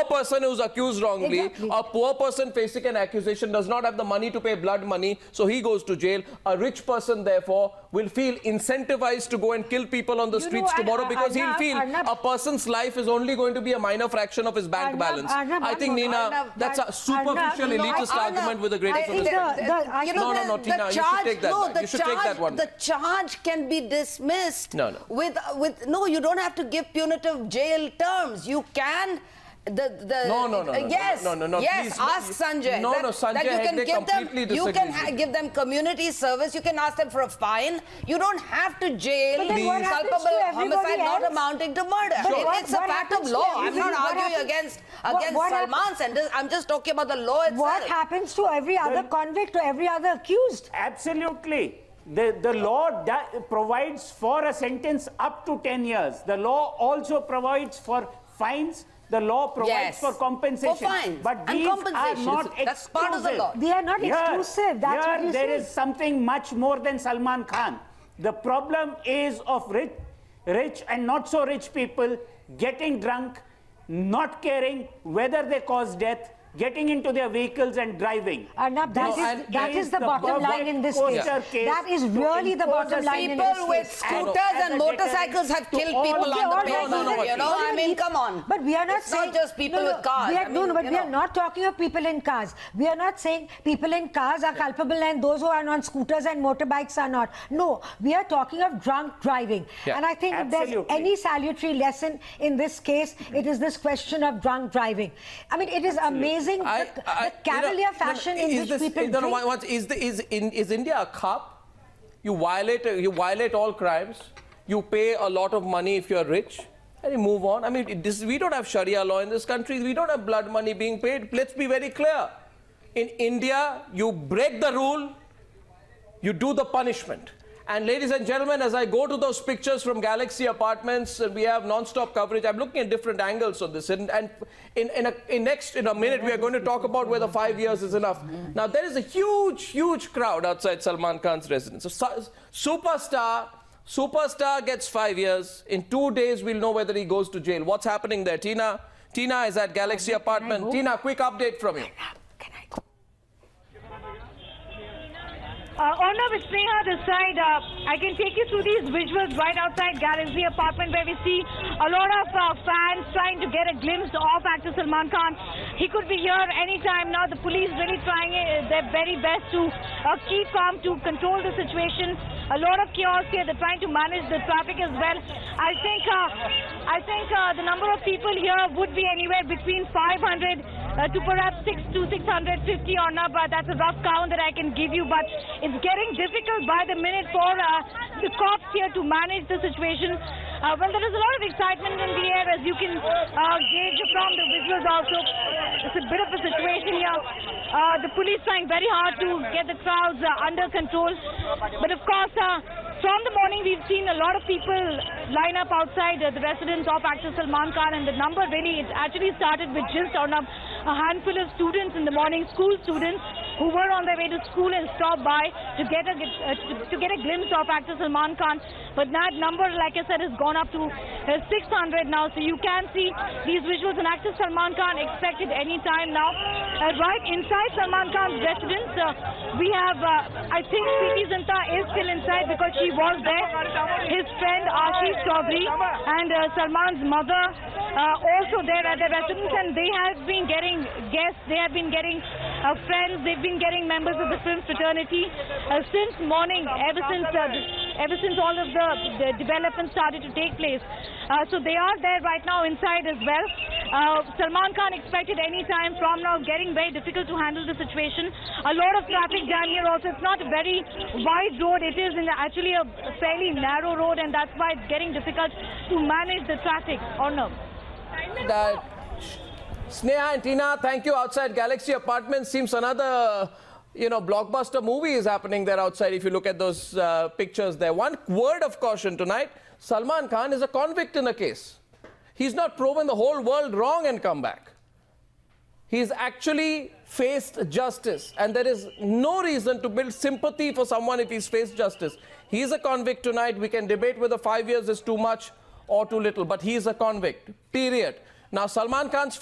person who's accused wrongly, a poor person facing an accusation does not have the money to pay blood money, so he goes to jail? A rich person therefore will feel incentivized to go and kill people on the streets tomorrow because he'll feel a person's life is only going to be a minor fraction of his bank balance. I think, Nina, that's a superficial elitist argument with the greatest of respect. No, Tina, you should take that. You should take that one. The charge can be dismissed. No, you don't have to give punitive jail terms. You can. Yes, please, ask Sanjay. Sanjay Hegde you can give them community service. You can ask them for a fine. You don't have to jail culpable homicide not amounting to murder. It's a fact of law. I'm not arguing against Salman Khan. I'm just talking about the law itself. What happens to every other convict, to every other accused? Absolutely. The law provides for a sentence up to 10 years. The law also provides for fines. The law provides for compensation. For fines but these are not exclusive. That's part of the law. They are not exclusive. That's what you there is something much more than Salman Khan. The problem is of rich and not so rich people getting drunk, not caring whether they cause death, getting into their vehicles and driving. Arnab, that is the bottom line in this case. That is really the bottom line in this case. People with scooters and motorcycles have killed people on the pavement. You know, I mean, come on. But we are not saying... not just people with cars. We are not talking of people in cars. We are not saying people in cars are culpable and those who are on scooters and motorbikes are not. No, we are talking of drunk driving. And I think if there's any salutary lesson in this case, it is this question of drunk driving. I mean, it is amazing. The cavalier fashion in which people drink. Is India a cup? You violate all crimes. You pay a lot of money if you're rich, and you move on. I mean, we don't have Sharia law in this country. We don't have blood money being paid. Let's be very clear. In India, you break the rule, you do the punishment. And ladies and gentlemen, as I go to those pictures from Galaxy Apartments, we have non-stop coverage. I'm looking at different angles on this. And in a minute, we are going to talk about whether 5 years is enough. Now, there is a huge crowd outside Salman Khan's residence. So, superstar gets 5 years. In 2 days, we'll know whether he goes to jail. What's happening there? Tina is at Galaxy Apartment. Tina, quick update from you. Arnab, it's Neha this side. I can take you through these visuals right outside Galaxy Apartment where we see a lot of fans trying to get a glimpse of actor Salman Khan. He could be here anytime now. The police really trying their very best to keep calm, to control the situation. A lot of chaos here. They're trying to manage the traffic as well. I think the number of people here would be anywhere between 500 to perhaps 600 to 650 Arnab. That's a rough count that I can give you, but it's getting difficult by the minute for the cops here to manage the situation. Well, there is a lot of excitement in the air, as you can gauge from the visuals also. It's a bit of a situation here. The police trying very hard to get the crowds under control. But of course, from the morning, we've seen a lot of people line up outside the residence of actor Salman Khan, and the number really, it actually started with just a handful of students in the morning, school students, who were on their way to school and stopped by to get a glimpse of actor Salman Khan. But that number, like I said, has gone up to 600 now. So you can see these visuals, and actor Salman Khan expected any time now. Right inside Salman Khan's residence, we have, I think Preeti Zinta is still inside because she was there. His friend Ashish Chaudhary and Salman's mother also there at the residence, and they have been getting guests, they have been getting friends, they've been getting members of the film fraternity since morning, ever since ever since all of the developments started to take place. So they are there right now inside as well. Salman Khan expected any time from now, getting very difficult to handle the situation. A lot of traffic jam here also. It's not a very wide road. It is actually a fairly narrow road, and that's why it's getting difficult to manage the traffic. Arnab. Sneha and Tina, thank you. Outside Galaxy Apartments seems another, blockbuster movie is happening there outside if you look at those pictures there. One word of caution tonight, Salman Khan is a convict in a case. He's not proven the whole world wrong and come back. He's actually faced justice, and there is no reason to build sympathy for someone if he's faced justice. He's a convict tonight. We can debate whether 5 years is too much or too little, but he's a convict, period. Now, Salman Khan's